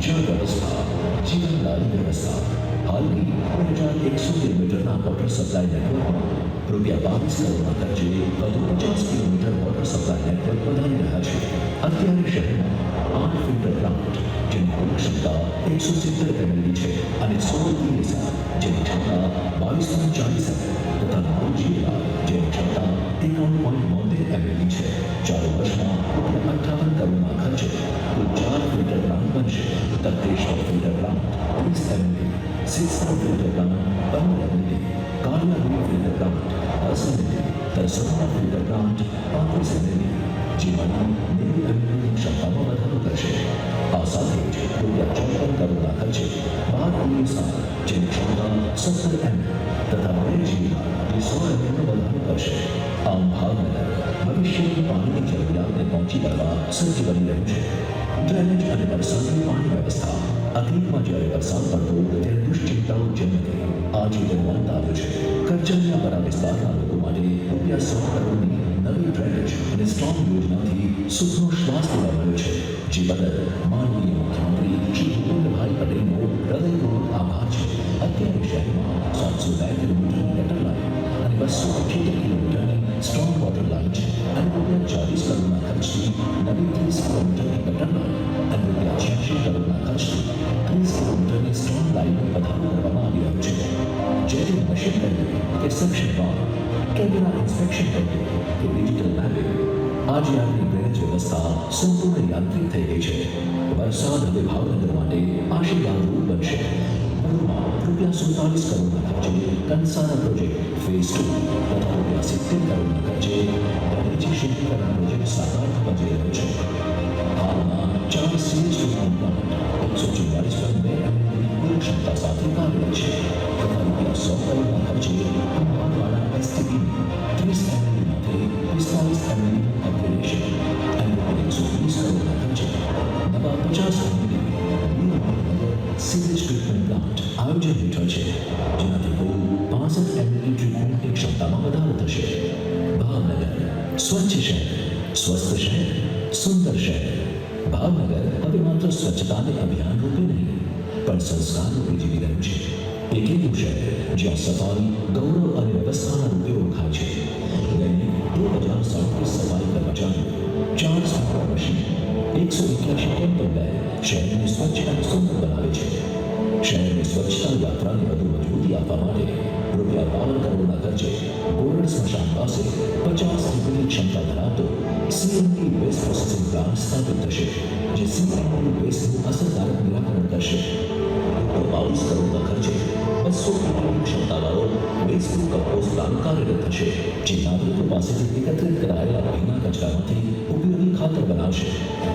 જળ વ્યવસ્થા, જીવનદાયી વ્યવસ્થા. હાલની 2100 કિલોમીટરના વોટર સપ્લાય નેટવર્કમાં ₹22 કરોડના ખર્ચે વધુ 50 કિલોમીટર વોટર સપ્લાય નેટવર્ક વધારી રહ્યા છે. અત્યારે શહેરમાં 8 ફિલ્ટર પ્લાન્ટ જેની કુલ ક્ષમતા 170 mld છે અને 16 ESR જેની ક્ષમતા 2240 તથા 9 GLR જેની ક્ષમતા 91.72 mld છે. 4 વર્ષમાં ₹58 કરોડના ખર્ચે કુલ 4 ફિલ્ટર પ્લાન્ટ બનશે. Tatteshwar filter plant 30 mld, Sirsa filter plant 15 mld, Kaliyagudi filter plant 10 mld, Tarsoda filter plant 35 mld જેમાં 90 mldની ક્ષમતામાં વધારો કરશે. આ સાથે જ ₹54 કરોડના ખર્ચે 12 ESR જેની ક્ષમતા 17 mld તથા 2 GLR જે 100 mldનો વધારો કરશે. આમ ભાવનગર ભવિષ્યની પાણીની જરૂરિયાતને પહોંચી વળવા સજ્જ બની રહ્યું છે. ડ્રેનેજ અને વરસાદની પાણી વ્યવસ્થા. અતીતમાં જ્યારે વરસાદ પડતો ત્યારે દુશ્ચિંતાઓ જન્મ થઈ. આજે તેનો અંત આવ્યો છે. કરજણિયાપરા વિસ્તારના લોકો માટે ₹100 કરોડની નવી ડ્રેનેજ અને સ્ટ્રોંગ યોજનાથી સુખનો શ્વાસ લેવા મળ્યો છે. જે બદલ માનનીય મુખ્યમંત્રી શ્રી ભૂપેન્દ્રભાઈ પટેલનો હૃદયપૂર્વક આભાર છે. અત્યારે શહેરમાં 702 કિલોમીટરની ગટર લાઇન અને 278 કિલોમીટરની સ્ટ્રોંગ વોટર લાઇન છે અને ₹40 કરોડના ખર્ચથી નવી 30 કિલોમીટરની ગટર લાઇન અને ₹86 કરોડના ખર્ચથી 30 કિલોમીટરની સ્ટ્રોંગ લાઇનનો વધારો કરવામાં આવી રહ્યો છે. જેથી મશીન કર્યું કે સક્શન બાર, કેમેરા ઇન્સ્પેક્શન કર્યું કે ડિજિટલ મેપિંગ, આજે આપણી ડ્રેનેજ વ્યવસ્થા સંપૂર્ણ યાંત્રિક થઈ ગઈ છે. વરસાદ હવે ભાવનગર માટે આશીર્વાદરૂપ બનશે. વધુમાં ₹47 કરોડના ખર્ચે કંસારા પ્રોજેક્ટ ફેઝ 2 તથા ₹70 કરોડના ખર્ચે ડ્રેનેજ શુદ્ધિકરણ પ્રોજેક્ટ સાકાર થવા જઈ રહ્યો છે. હાલમાં 4 સીએચ ટ્રીટમેન્ટ પ્લાન્ટ 144.2 mldની કુલ ક્ષમતા સાથે કાર્યરત છે તથા ₹100 કરોડના ખર્ચે અંબાવાડા STPની 30 mldમાંથી 45 mldનું અપગ્રેડેશન અને ₹120 કરોડના ખર્ચે નવા 50 mld સીવેજ ટ્રીટમેન્ટ પ્લાન્ટ આયોજન હેઠળ છે, જેનાથી કુલ 65 mld ટ્રીટમેન્ટની ક્ષમતામાં વધારો થશે. ભાવનગર સ્વચ્છ શહેર, સ્વસ્થ શહેર, સુંદર શહેર. ભાવનગર હવે માત્ર સ્વચ્છતાને અભિયાન રૂપે નહીં પણ સંસ્કાર રૂપે જીવી રહ્યું છે. એક એવું શહેર જ્યાં સફાઈ ગૌરવ અને વ્યવસ્થાના રૂપે ઓળખાય છે. દૈનિક 1037 સફાઈ કર્મચારીઓ, 4 સ્વીપર મશીન, 181 ટેમ્પલ બેગ શહેરને સ્વચ્છ અને સુંદર બનાવે છે. શહેરની સ્વચ્છતા યાત્રાને વધુ મજબૂતી આપવા માટે ₹52 કરોડના ખર્ચે ગોરડ સ્મશાન પાસે 50 ટીપીની ક્ષમતા ધરાવતો સીએનડી વેસ્ટ પ્રોસેસિંગ પ્લાન્ટ સ્થાપિત થશે, જે સીએનડી વેસ્ટનું અસરકારક નિરાકરણ કરશે. ₹22 કરોડના ખર્ચે 200 ટીપીની ક્ષમતાવાળો વેસ્ટ ટુ કમ્પોઝ પ્લાન્ટ કાર્યરત થશે, જે નાગરિકો પાસેથી એકત્રિત કરાયેલા ભીના કચરામાંથી ઉપયોગી ખાતર બનાવશે.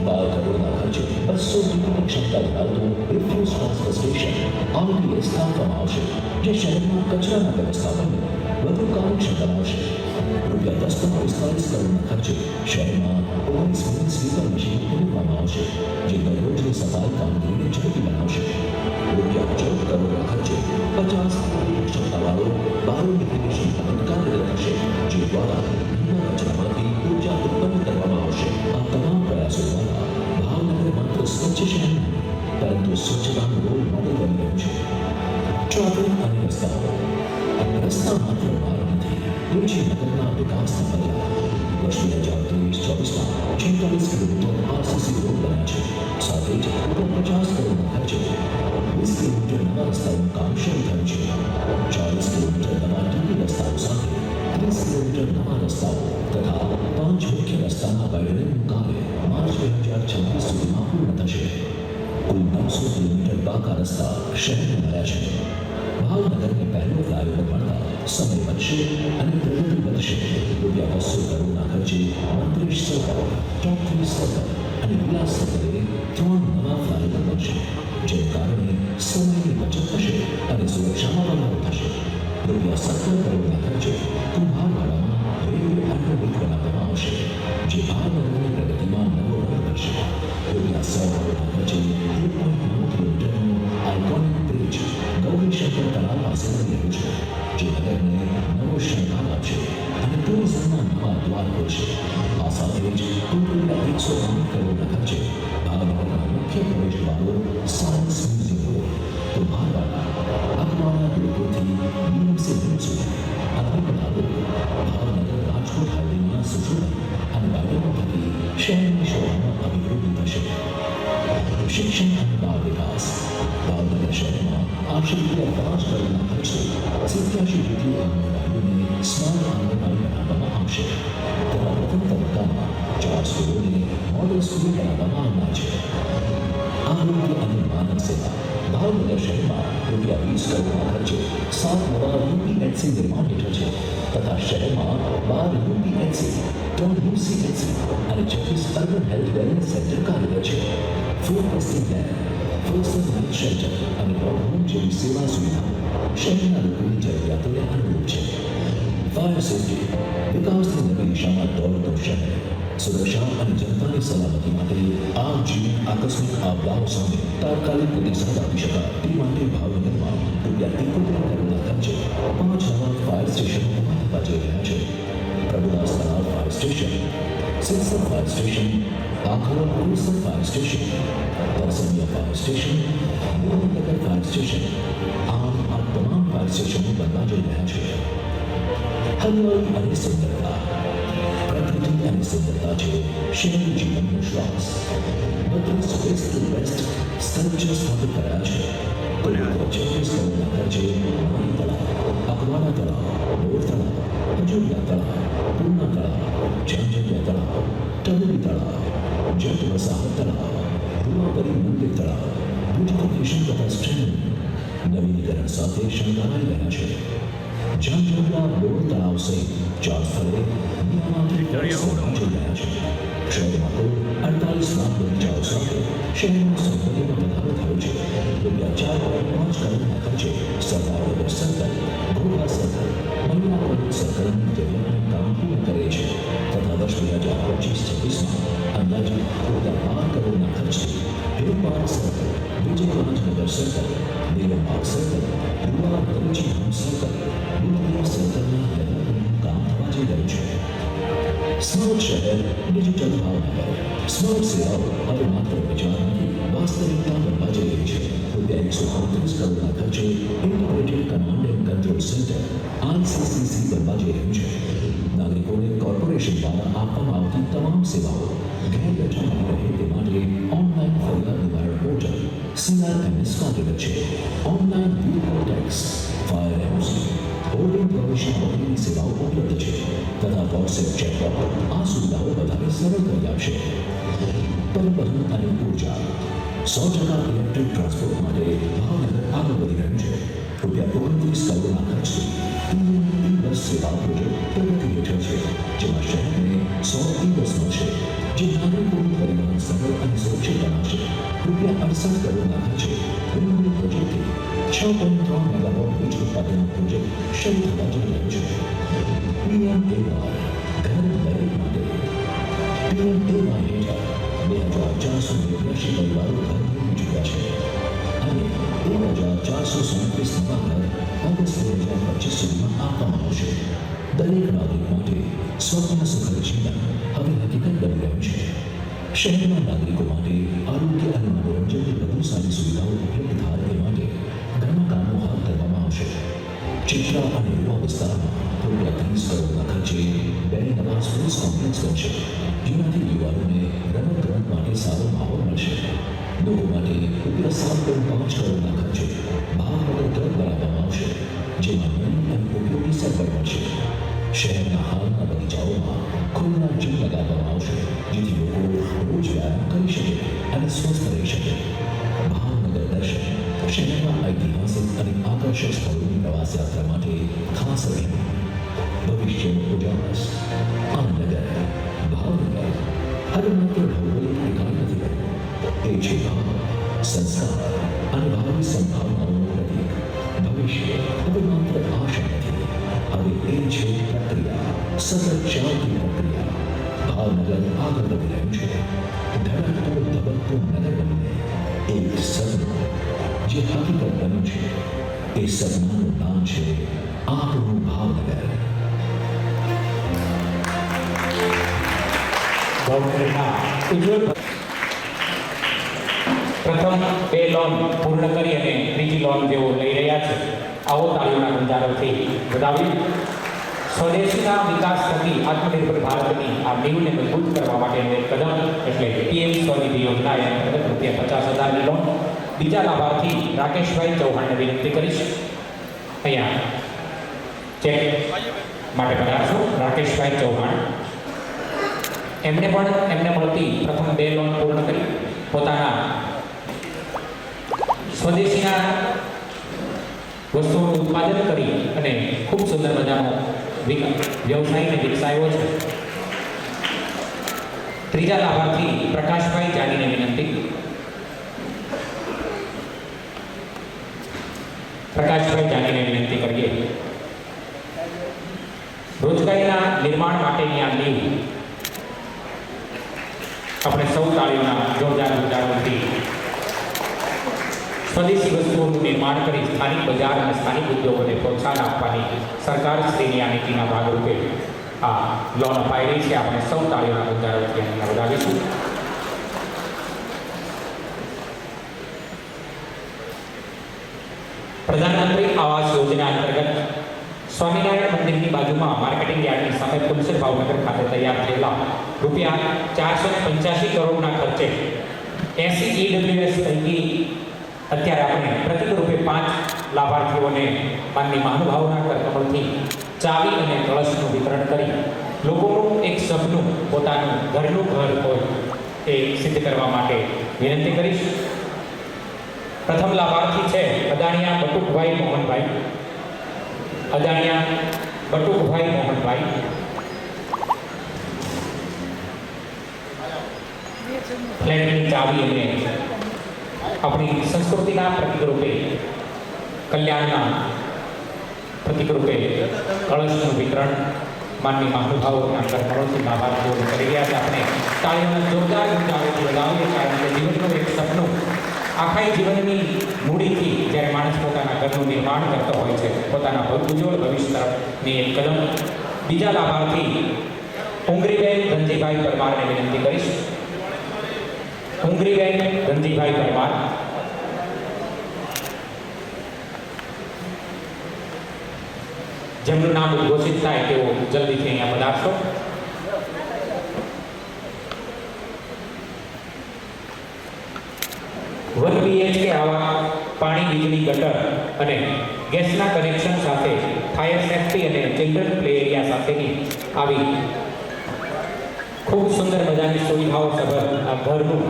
12 કરોડના ખર્ચે 200 ટીપીની ક્ષમતા ધરાવતું રિફ્યુઝ ટ્રાન્સફર સ્ટેશન RTS સ્થાપવામાં આવશે, જે શહેરમાં કચરાના વ્યવસ્થાપનને વધુ કાર્યક્ષમ બનાવશે. રૂપિયા 10.45 કરોડના ખર્ચે શહેરમાં 19 મિલિયન સ્લીપર મશીન ઉમેરવામાં આવશે, જે દરરોજની સફાઈ કામગીરીને ઝડપી બનાવશે. રૂપિયા 14 કરોડના ખર્ચે 50 કરોડ ક્ષમતાવાળો બાયોડિગ્રેડેશન પ્લાન્ટ કાર્યરત થશે, જે દ્વારા ભીના કચરામાંથી ઉર્જા ઉત્પન્ન કરવામાં આવશે. આ તમામ પ્રયાસો દ્વારા ભાવનગર માત્ર સ્વચ્છ શહેર નહીં, પરંતુ સ્વચ્છતાનું રોલ મોડેલ બની રહ્યું છે. ટ્રાફિક અને રસ્તાઓ. રસ્તા માત્ર માર્ગ નથી, તે છે નગરના વિકાસના પગલાં. વર્ષ 2023-24માં 46 કિલોમીટર આરસીસી રોડ બન્યા છે. સાથે જ 50 કરોડના ખર્ચે 20 કિલોમીટર નવા રસ્તાઓનું કામ શરૂ થયું છે. 40 કિલોમીટર નવા ટૂંકી રસ્તાઓ સાથે 30 કિલોમીટર નવા રસ્તાઓ તથા 5 મુખ્ય રસ્તાના વાઇડનિંગનું કાર્ય માર્ચ 2026 સુધીમાં પૂર્ણ થશે. કુલ 900 કિલોમીટર પાકા રસ્તા શહેરને મળ્યા છે. ભાવનગરને પહેલો ફ્લાયઓવર મળતા સમય બચશે અને પ્રગતિ વધશે. રૂપિયા 200 કરોડના ખર્ચે મંત્રીશ સર્કલ, ચોકઠી સર્કલ અને વિલાસ સર્કલે 3 નવા ફ્લાયઓવર બનશે, જેને કારણે સમયની બચત થશે અને સુરક્ષામાં વધારો થશે. રૂપિયા 17 કરોડના ખર્ચે કુંભારવાડામાં રેલવે અંડરબ્રિજ બનાવવામાં આવશે, જે ભાવનગરની પ્રગતિમાં નવો રંગ ભરશે. રૂપિયા 100 કરોડના ખર્ચે 1.9 કિલોમીટરનું આઇકોનિક બ્રિજ ગૌરીશંકર તળાવ પાસે બની રહ્યું છે, જે નગરને નવો શણગાર આપશે અને ટુરિઝમના નવા દ્વાર ખોલશે. આ સાથે જ ટોટલ 108 કરોડના ખર્ચે ભાવનગરના મુખ્ય પ્રવેશ દ્વારો science museum road, Kumbharwada, Agwada ડોકોથી બીએમસી રોડ સુધી અદ્ભુત રોડ ભાવનગર રાજકોટ હાઈવેના સુશોભન અને વાયરનો થકી શહેરની શોભામાં અભિવૃદ્ધિ થશે. શિક્ષણ અને બાળ વિકાસ. ભાવનગર શહેરમાં આશરે 5 કરોડના ખર્ચે 87 જેટલી આંગણવાડીઓને સ્માર્ટ આંગણવાડી બનાવવામાં આવશે. તેના પ્રથમ તબક્કામાં 4 સ્કૂલોને મોડેલ સ્કૂલ બનાવવામાં આવનાર છે. આરોગ્ય અને માનવ સેવા. ભાવનગર શહેરમાં રૂપિયા 20 કરોડના ખર્ચે 7 નવા યુપીએચસી નિર્માણ હેઠળ છે તથા શહેરમાં 12 યુપીએચસી, 3 યુસીએચસી અને 26 અર્બન હેલ્થ વેલનેસ સેન્ટર કાર્યરત છે. Food testing lab, first night shelter અને ડોગ હોમ જેવી સેવા સુવિધાઓ શહેરના લોકોની જરૂરિયાતોને અનુરૂપ છે. Fire safety. વિકાસની નવી દિશામાં દોડતું શહેર. સુરક્ષા અને જનતાની સલામતી માટે જીવન આકસ્મિક આપદાઓ સામે તાત્કાલિક પ્રતિસાદ આપી શકાય તે માટે ભાવનગરમાં રૂપિયા 71 કરોડના ખર્ચે 5 નવા ફાયર સ્ટેશનો ઊભા થવા જઈ રહ્યા છે. Prabhudas Talav fire station, Sirsar fire station, Akhoda Korsar fire station, Parsamiya fire station, Mohannagar fire station. આમ આ તમામ ફાયર સ્ટેશનો બનવા જઈ રહ્યા છે. હરિયાળી અને સુંદરતા. પ્રકૃતિ અને સુંદરતા છે શહેરી જીવનનો શ્વાસ. 32 વેસ્ટ ટુ વેસ્ટ સ્કલ્પચર સ્થાપિત કરાયા છે. કુલ 26 કરોડના ખર્ચે મારી તળાવ, અકવાડા તળાવ, બોર તળાવ, હજુરિયા તળાવ, પૂર્ણા તળાવ, ઝંઝરિયા તળાવ, ટબુડી તળાવ, જટ વસાહત તળાવ, રૂવાપરી મંદિર તળાવ, બ્યુટિફિકેશન તથા સ્ટ્રેનિંગ નવીનીકરણ સાથે શણગારાઈ રહ્યા છે. ઝંઝરિયા બોર તળાવ સહિત 4 સ્થળે નિયમાત્રિક સભા જઈ રહ્યા છે. શહેરમાં કુલ 48 લાખ બગીચાઓ સાથે શહેરના સૌંદર્યમાં વધારો થયો છે. રૂપિયા 4.5 કરોડના ખર્ચે સરદારનગર સર્કલ, ઘોડા સર્કલ, મહિલા કોલેજ સર્કલનું ડેવલપમેન્ટ કામ પૂર્ણ કરે છે તથા વર્ષ 2025-26માં અંદાજે રૂપિયા 12 કરોડના ખર્ચે hill park circle, Vijayrajnagar circle, Nilambag circle, Ruva Bharuchi home circle, બુદ્ધિયા સર્કલના ડેવલપમેન્ટનું કામ થવા જઈ રહ્યું છે. સ્માર્ટ શહેર, ડિજિટલ ભાવનગર. સ્માર્ટ સેવાઓ હવે માત્ર વિચાર નથી, વાસ્તવિકતા બનવા જઈ રહી છે. રૂપિયા 135 કરોડના ખર્ચે integrated command and control centre ICCC બનવા જઈ રહ્યું છે. નાગરિકોને કોર્પોરેશન દ્વારા આપવામાં આવતી તમામ સેવાઓ ઘેર બેઠા મળી રહે તે માટે ઓનલાઈન ફરિયાદ નિવારણ પોર્ટલ CRMS કાર્યરત છે. Online vehicle tax, fire NOC, holding permission વગેરેની સેવાઓ ઉપલબ્ધ છે તથા વોટ્સએપ ચેટબોટ આ સુવિધાઓ વધારે સરળ કરી આપશે. પરિવહન અને ઉર્જા. 100% ઇલેક્ટ્રિક ટ્રાન્સપોર્ટ માટે ભાવનગર આગળ વધી રહ્યું છે. રૂપિયા 29 કરોડના ખર્ચથી PM બસ સેવા પ્રોજેક્ટ પ્રગતિ હેઠળ છે, જેમાં શહેરને 100 બસ મળશે, જે નાગરિકોનું પરિવહન સરળ અને સુરક્ષિત બનાવશે. રૂપિયા 68 કરોડના ખર્ચે રેલવે પ્રોજેક્ટથી 6.3 મેગાવોટ વીજ ઉત્પાદનનો પ્રોજેક્ટ શરૂ થવા જઈ રહ્યો છે. PM 437 નવા ઘર ઓગસ્ટ 2025 સુધીમાં આપવામાં આવશે. દરેક નાગરિક માટે સ્વપ્ન સુખદ જીવન હવે હકીકત બની રહ્યું છે. શહેરના નાગરિકો માટે આરોગ્ય અને મનોરંજનની વધુ સારી સુવિધાઓ ઉપલબ્ધ થાય તે માટે ઘણા કામો હાથ ધરવામાં આવશે. ચિત્રા અને યુવા વિસ્તારમાં રૂપિયા 30 કરોડના ખર્ચે 2 નવા સ્પોર્ટ્સ કોમ્પ્લેક્સ બનશે, જેનાથી યુવાનોને રમત માટે સારો માહોલ મળશે. લોકો માટે રૂપિયા 7.5 કરોડના ખર્ચે ભાવનગર ક્લબ બનાવવામાં આવશે, જેમાં નવી અને ઉપયોગી સગવડ મળશે. શહેરના હાલના બગીચાઓમાં ખુલ્લા જીમ લગાવવામાં આવશે, જેથી લોકો રોજ વ્યાયામ કરી શકે અને સ્વસ્થ રહી શકે. ભાવનગર દર્શન શહેરના ઐતિહાસિક અને આકર્ષક સ્થળોની પ્રવાસ યાત્રા માટે ખાસ અભિયાન. ભવિષ્યનો ઉજાસ આ નગર ભાવનગર હવે માત્ર ભૌગોલિક ઠેકાણ નથી રહ્યું, તે છે ભાવ, સંસ્કાર અને ભાવિ સંભાવનાઓનું પ્રતીક. ભવિષ્ય હવે માત્ર આશા નથી, હવે એ છે પ્રક્રિયા, સતત ચાલતી પ્રક્રિયા. ભાવનગર આગળ વધી રહ્યું છે, ધડકતો ધબકતો નગર બનીને એક સપનું જે હકીકત બન્યું છે. એ સપનાનું નામ છે આપણું ભાવનગર.
ભાવનગરના ઉજ્જવળ પ્રથમ 2 લોન પૂર્ણ કરી અને ત્રીજી લોન જેઓ લઈ રહ્યા છે, આવો તાળીઓના ગંજારોથી વધાવી સ્વદેશીના વિકાસ થકી આત્મનિર્ભર ભારતની આ નીવને મજબૂત કરવા માટેનું એક કદમ એટલે પીએમ સ્વનિધિ યોજના અંતર્ગત રૂપિયા 50,000ની લોન. બીજા લાભાર્થી રાકેશભાઈ ચૌહાણને વિનંતી કરીશ. અહીંયા ચેક માટે પધારશો રાકેશભાઈ ચૌહાણ. એમને મળતી પ્રથમ 2 લોન પૂર્ણ કરી પોતાના સ્વદેશીના વસ્તુઓનું ઉત્પાદન કરી અને ખૂબ સુંદર મજાનો વ્યવસાયને વિકસાવ્યો છે. ત્રીજા લાભાર્થી પ્રકાશભાઈ જાનીને વિનંતી. પ્રકાશભાઈ જાનીને વિનંતી કરીએ. રોજગારીના નિર્માણ માટેની આ નીવ આપણે સૌ તાળીઓના જોરદાર ઉચ્ચારણથી સ્વદેશી વસ્તુઓનું નિર્માણ કરી સ્થાનિક બજાર અને સ્થાનિક ઉદ્યોગોને પ્રોત્સાહન આપવાની સરકાર શ્રીની આ નીતિના ભાગરૂપે આ લોન અપાઈ રહી છે. આપણે સૌ તાળીઓના ઉચ્ચારણથી એને વધાવીશું. પ્રધાનમંત્રી આવાસ યોજના અંતર્ગત સ્વામિનારાયણ મંદિરની બાજુમાં માર્કેટિંગ યાર્ડની સામે પુલસર ભાવનગર ખાતે તૈયાર થયેલા રૂપિયા 485 કરોડના ખર્ચે 80 EWS પૈકી અત્યારે આપણે પ્રતિરૂપે 5 લાભાર્થીઓને માનની મહાનુભાવના કરકમળથી ચાવી અને કળશનું વિતરણ કરી લોકોનું એક સપનું પોતાનું ઘરનું ઘર હોય એ સિદ્ધ કરવા માટે વિનંતી કરીશ. પ્રથમ લાભાર્થી છે અદાણિયા બટુકભાઈ મોહનભાઈ. અદાણિયા બટુકભાઈ મોહનભાઈ. ફ્લેટની ચાવી અને આપણી સંસ્કૃતિના પ્રતિકરૂપે કલ્યાણના પ્રતિકરૂપે કળશનું વિતરણ માનની મહાનુભાવોના કર્મોથી લાભાર્થીઓને કરી રહ્યા છે. આપણે તાળીઓના જોરદાર ગુંજારોથી વધાવીએ, કારણ કે જીવનનું એક સપનું આખા જીવનની મૂડીથી જ્યારે માણસ પોતાના ઘરનું નિર્માણ કરતો હોય છે, પોતાના ઉજ્જવળ ભવિષ્ય તરફની એક કદમ. બીજા લાભાર્થી ઉંગરીબેન ધનજીભાઈ પરમારને વિનંતી કરીશ. ઉંગરીબેન ધનજીભાઈ પરમાર. જેમનું નામ ઘોષિત થાય તેઓ જલ્દીથી અહીંયા પધારશો. વન BHK આવા પાણી, વીજળી, ગટર અને ગેસના કનેક્શન સાથે ફાયર સેફ્ટી અને ચિલ્ડ્રન પ્લે એરિયા સાથેની આવી ખૂબ સુંદર મજાની સુવિધાઓ સભર આ ઘરનું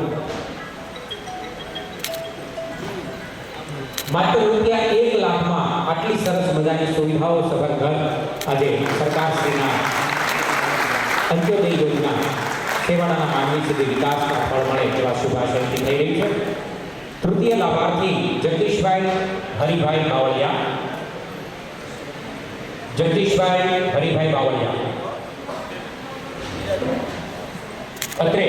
માત્ર રૂપિયા 1 લાખમાં આટલી સરસ મજાની સુવિધાઓ સભર ઘર આજે સરકારશ્રીના અંત્યોદય યોજના સેવાળાના માનવી સુધી વિકાસના ફળ મળે તેવા શુભાશયથી થઈ રહી છે. તૃતીય લાભાર્થી જગદીશભાઈ હરિભાઈ બાવળિયા. જગદીશભાઈ હરિભાઈ બાવળિયા. અત્રે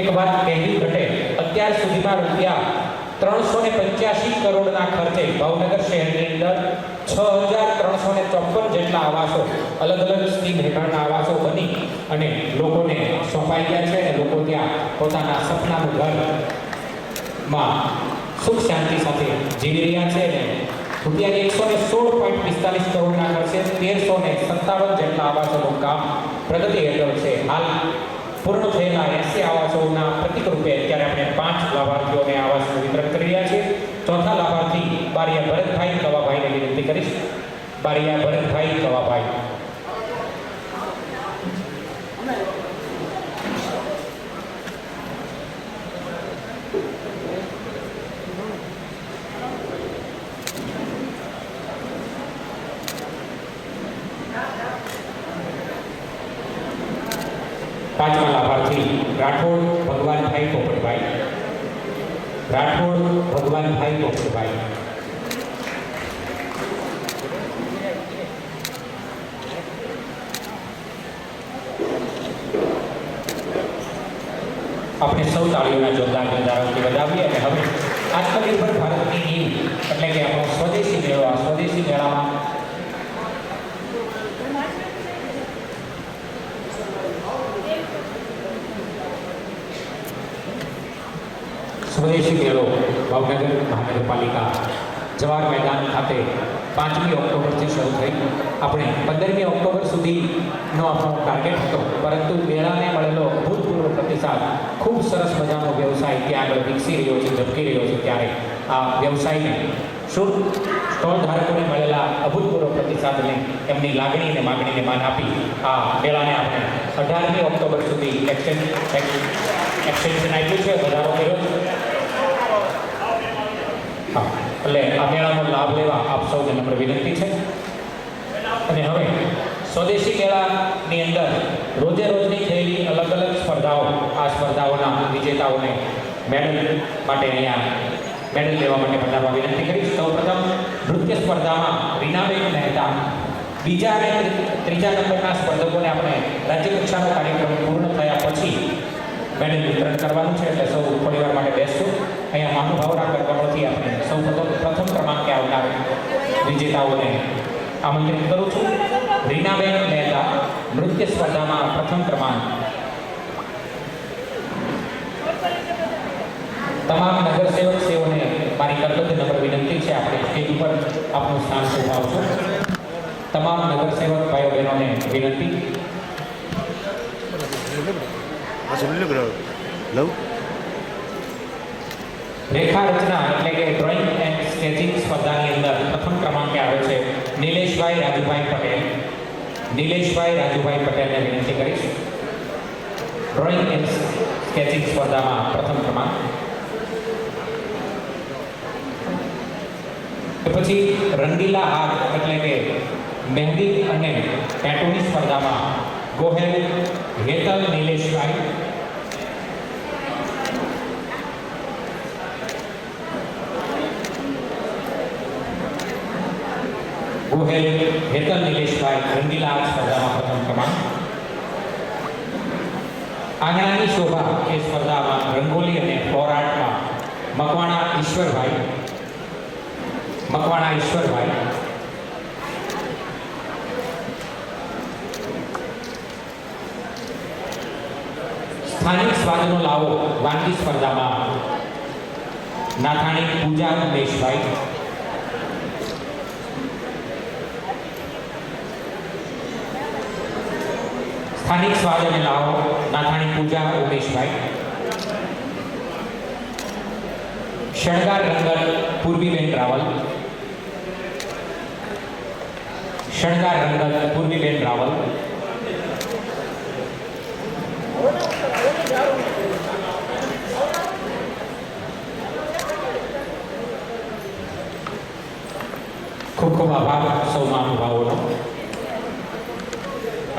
એક વાત કહેવી ઘટે, અત્યાર સુધીમાં રૂપિયા 385 કરોડના ખર્ચે ભાવનગર શહેરની અંદર 6354 જેટલા આવાસો અલગ અલગ સ્કીમ હેઠળના આવાસો બની અને લોકોને સોંપાઈ ગયા છે અને લોકો ત્યાં પોતાના સપનાનું ઘરમાં સુખ શાંતિ સાથે જીવી રહ્યા છે અને રૂપિયા 116.45 કરોડના ખર્ચે 1357 જેટલા આવાસોનું કામ પ્રગતિ હેઠળ છે. હાલ પૂર્ણ થયેલા 80 આવાસોના પ્રતિક રૂપે અત્યારે આપણે 5 લાભાર્થીઓને આવાસનું વિતરણ કરી રહ્યા છીએ. ચોથા લાભાર્થી બારિયા ભરતભાઈ કવાભાઈને વિનંતી કરીશ. બારિયા ભરતભાઈ કવાભાઈ. પાંચમા લાભાર્થી રાઠોડ ભગવાનભાઈ પોપટભાઈ. રાઠોડ ભગવાનભાઈ પોપટભાઈ. આપણે સૌ તાળીઓના જોરદાર ગણધારોથી વધાવીએ અને હવે આત્મનિર્ભર ભારતની નીવ એટલે કે આપણો સ્વદેશી મેળો, આ સ્વદેશી મેળામાં સ્વદેશી મેળો ભાવનગર મહાનગરપાલિકા જવાહર મેદાન ખાતે 5મી ઓક્ટોબરથી શરૂ થઈ આપણે 15મી ઓક્ટોબર સુધીનો આપણો ટાર્ગેટ હતો, પરંતુ મેળાને મળેલો અભૂતપૂર્વ પ્રતિસાદ, ખૂબ સરસ મજાનો વ્યવસાય ત્યાં આગળ વિકસી રહ્યો છે, ઝબકી રહ્યો છે, ત્યારે આ વ્યવસાયને સ્ટોલ ધારકોને મળેલા અભૂતપૂર્વ પ્રતિસાદને એમની લાગણીને માગણીને માન આપી આ મેળાને આપણે 18મી ઓક્ટોબર સુધી એક્સટેન્શન આપ્યું છે, વધારો કર્યો છે. હા, એટલે આ મેળાનો લાભ લેવા આપ સૌને નમ્ર વિનંતી છે. અને હવે સ્વદેશી મેળાની અંદર રોજે રોજની થયેલી અલગ અલગ સ્પર્ધાઓ, આ સ્પર્ધાઓના વિજેતાઓને મેડલ માટે અહીંયા મેડલ લેવા માટે પધારવા વિનંતી કરીશ. સૌપ્રથમ નૃત્ય સ્પર્ધામાં રીનાબેન મહેતા, બીજા અને ત્રીજા નંબરના સ્પર્ધકોને આપણે રાજ્ય કક્ષાનો કાર્યક્રમ પૂર્ણ થયા પછી મેડલ વિતરણ કરવાનું છે, એટલે સૌ થોડીવાર માટે બેસશું. અહીંયા મહાનુભાવોના કર્મોથી આપણે સૌ પ્રથમ ક્રમાંકે આવનાર વિજેતાઓને આમંત્રિત કરું છું. રીનાબેન મહેતા નૃત્ય સ્પર્ધામાં પ્રથમ ક્રમાંક. તમામ નગરસેવક સેવોને મારી કરબદ્ધ નમ્ર વિનંતી છે, આપણે સ્ટેજ ઉપર આપનું સ્થાન શોભાવશો. તમામ નગરસેવક ભાઈઓ બહેનોને વિનંતી. રેખા રચના એટલે કે ડ્રોઈંગ એન્ડ સ્કેચિંગ સ્પર્ધાની અંદર પ્રથમ ક્રમાંકે આવે છે નિલેશભાઈ રાજુભાઈ પટેલ. નિલેશભાઈ રાજુભાઈ પટેલને વિનંતી કરીશ. ડ્રોઈંગ એન્ડ સ્કેચિંગ સ્પર્ધામાં પ્રથમ ક્રમાંક. પછી રંગીલા હાથ એટલે કે મહેંદી અને ટેટુની સ્પર્ધામાં ગોહેલ હેતલ નિલેશભાઈ. ગોહેલ હેતલ નિલેશભાઈ રંગીલા હાથ સ્પર્ધામાં પ્રથમ ક્રમાંક. આંગણાની શોભા એ સ્પર્ધામાં રંગોલી અને ફ્લોર આર્ટમાં મકવાણા ઈશ્વરભાઈ. મકવાણા ઈશ્વરભાઈ. સ્થાનિક સ્વાદનો લાવો વાનગી સ્પર્ધામાં નાથાણી પૂજા ઉમેશભાઈ. સ્થાનિક સ્વાદ અને લાવો નાથાણી પૂજા ઉમેશભાઈ. શણગાર રંગત પૂર્વીબેન રાવલ. શણગાર રંગત પૂર્વીબેન રાવલ. ખૂબ ખૂબ આભાર સૌ મહાનુભાવોનો.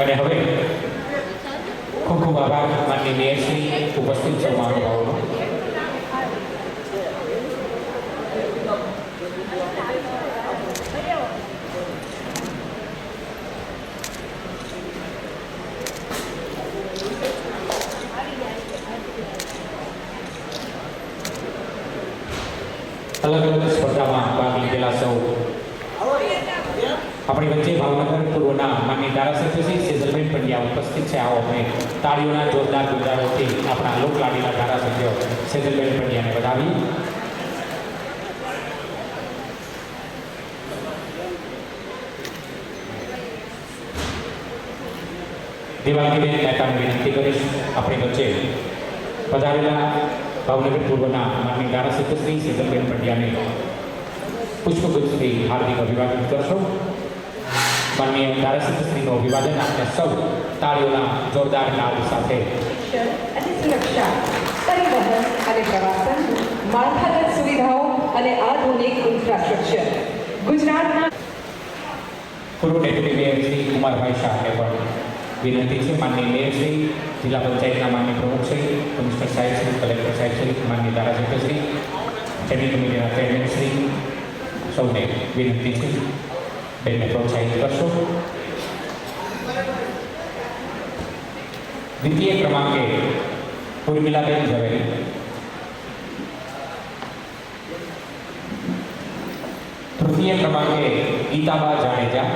અને હવે ખૂબ ખૂબ આભાર માનનીય મેયરશ્રી, ઉપસ્થિત સૌ મહાનુભાવોનો. અલગ અલગ સ્પર્ધામાં ભાગ લીધેલા સૌ આપણી વચ્ચે ભાવનગર પૂર્વના માનનીય ધારાસભ્ય શ્રી સેજલબેન પંડ્યા ઉપસ્થિત છે. આવો આપણે તાળીઓના જોરદાર ગુજારોથી આપણા લોકલાડીના ધારાસભ્ય સેજલબેન પંડ્યાને વધાવી. દેવાંગીબેન મહેતાને વિનંતી કરીશ આપણી વચ્ચે પધારેલા ભાવનગર પૂર્વના માનનીય ધારાસભ્ય શ્રી સેજલબેન પંડ્યાને પુષ્પગુચ્છથી હાર્દિક અભિવાદન કરશો. માનનીય ધારાસભ્યશ્રીનું અભિવાદન આપણે સૌ તાળીઓના જોરદાર નાદ સાથે.
અને સુરક્ષા, પરિવહન અને પ્રવાસન, માળખાગત સુવિધાઓ અને આધુનિક ઇન્ફ્રાસ્ટ્રક્ચર ગુજરાતના
પૂર્વ ડેપ્યુટી મેયર શ્રી કુમારભાઈ શાહને પણ વિનંતી છે. માનનીય મેયર શ્રી, જિલ્લા પંચાયતના માનનીય પ્રમુખ શ્રી, કમિશનર સાહેબ શ્રી, કલેક્ટર સાહેબ શ્રી, માનનીય ધારાસભ્ય શ્રી, સ્ટેન્ડિંગ કમિટીના ચેરમેન શ્રી, સૌને વિનંતી છે બેનને પ્રોત્સાહિત કરશો. દ્વિતીય ક્રમાંકે ઉર્મિલાબેન ઝવેરી, તૃતીય ક્રમાંકે ગીતાબા જાડેજા,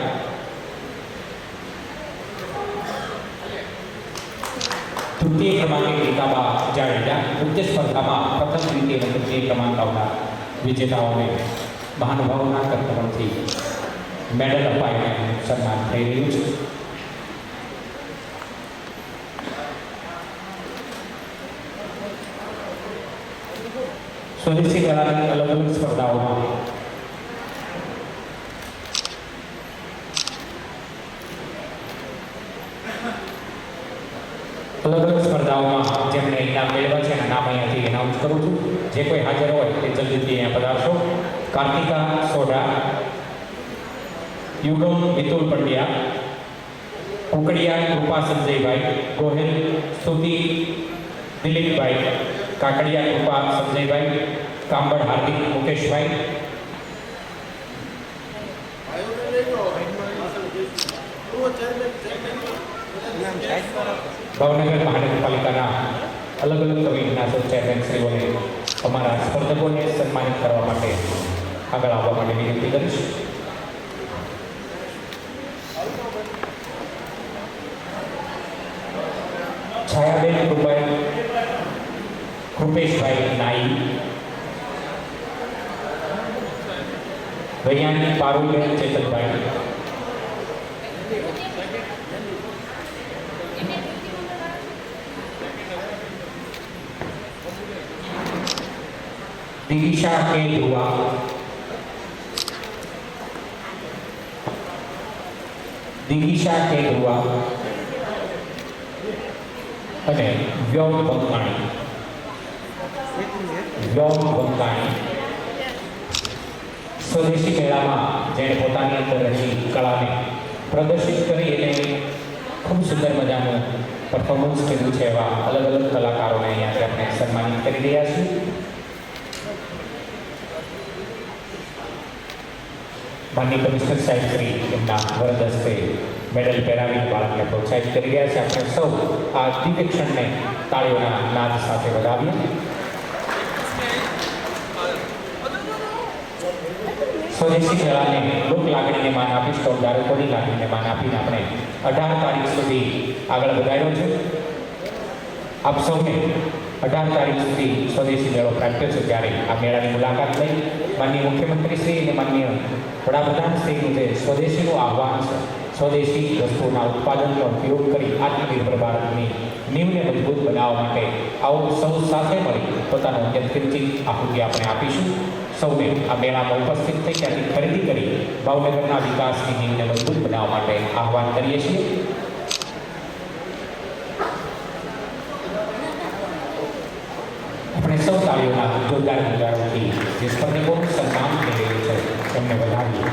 તૃતીય ક્રમાંકે ગીતાબા જાડેજા. નૃત્ય સ્પર્ધામાં પ્રથમ, દ્વિતીય અને તૃતીય ક્રમાંક આવનાર વિજેતાઓને મહાનુભાવોના કર્તવ્યથી મેડલ અપાઈને સન્માન થઈ રહ્યું છે. સ્વદેશી કલાની અલગ અલગ સ્પર્ધાઓમાં જેમણે ઇનામ મેળવ્યા છે એના નામ અહીંયાથી એનાઉન્સ કરું છું. જે કોઈ હાજર હોય તે જલ્દીથી અહીંયા પધારશો. કાર્તિકા સોઢા, યુગમ વિતુલ પંડ્યા, કુકડિયા કૃપા સંજયભાઈ, ગોહિલ સ્તુતિ દિલીપભાઈ, કાકડિયા કૃપા સંજયભાઈ, કાંબડ હાર્દિક મુકેશભાઈ, ભાવનગર મહાનગરપાલિકાના અલગ અલગ કમિટીના ચેરમેનશ્રીઓને અમારા સ્પર્ધકોને સન્માનિત કરવા માટે આગળ આવવા માટે વિનંતી કરીશ. છાયાબેન કૃપેશભાઈ નાઈ, વૈયાણી પારુલબેન ચેતનભાઈ, દિશા કે ધ્રુવા, દિશા કે ધ્રુવા અને વ્યોમ બંકાણી. સ્વદેશી મેળામાં જેણે પોતાની અંદર રહેલી કળાને પ્રદર્શિત કરી અને ખૂબ સુંદર મજાનું પરફોર્મન્સ કર્યું છે એવા અલગ અલગ કલાકારોને અહીંયાથી આપણે સન્માનિત કરી રહ્યા છીએ. માનનીય કમિશનર સાહેબ શ્રી એમના વરદ હસ્તે મેડલ પહેરાવી બાળકને પ્રોત્સાહિત કરી રહ્યા છે. આપણે સૌ આ દિવ્ય ક્ષણને તાળીઓના નાદ સાથે વધાવીએ. સ્વદેશી કળાને લોક લાગણીને માન આપી, સ્ટોલદારોની લાગણીને માન આપીને આપણે 18 તારીખ સુધી આગળ વધાર્યો છે. આપ સૌને 18 તારીખ સુધી સ્વદેશી મેળો પ્રાપ્યો છે. ત્યારે આ મેળાની મુલાકાત લઈ માનનીય મુખ્યમંત્રી શ્રી અને માનનીય વડાપ્રધાન શ્રીનું જે સ્વદેશીનું આહ્વાન છે, સ્વદેશી વસ્તુઓના ઉત્પાદનનો ઉપયોગ કરી આત્મનિર્ભર ભારતની નીવને મજબૂત બનાવવા માટે આવો સૌ સાથે મળી પોતાનો યત્નચિત આહુતિ આપણે આપીશું. સૌને આ મેળામાં ઉપસ્થિત થઈ ત્યાંથી ખરીદી કરી ભાવનગરના વિકાસની નીવને મજબૂત બનાવવા માટે આહ્વાન કરીએ છીએ. આપણે સૌ તાળીઓના જોરદાર ગુજારોથી જે સ્પર્ધકોનું સન્માન થઈ રહ્યું છે એમને વધાવીએ.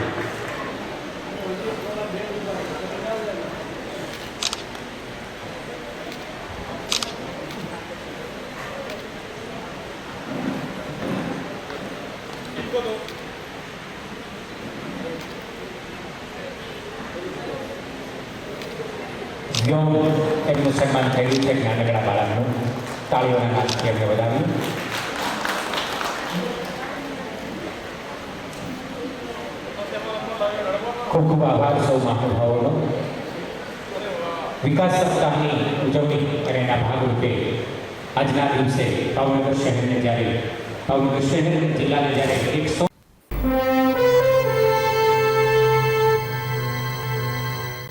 એમનું સન્માન થયું છે નાનકડા બાળકનું. તાળીઓના નાદથી એમને વધાવ્યું. ખૂબ ખૂબ આભાર સૌ મહાનુભાવોનો. વિકાસ સપ્તાહની ઉજવણી અને એના ભાગરૂપે આજના દિવસે ભાવનગર શહેરને જ્યારે ભાવનગર શહેર જિલ્લાને જ્યારે 100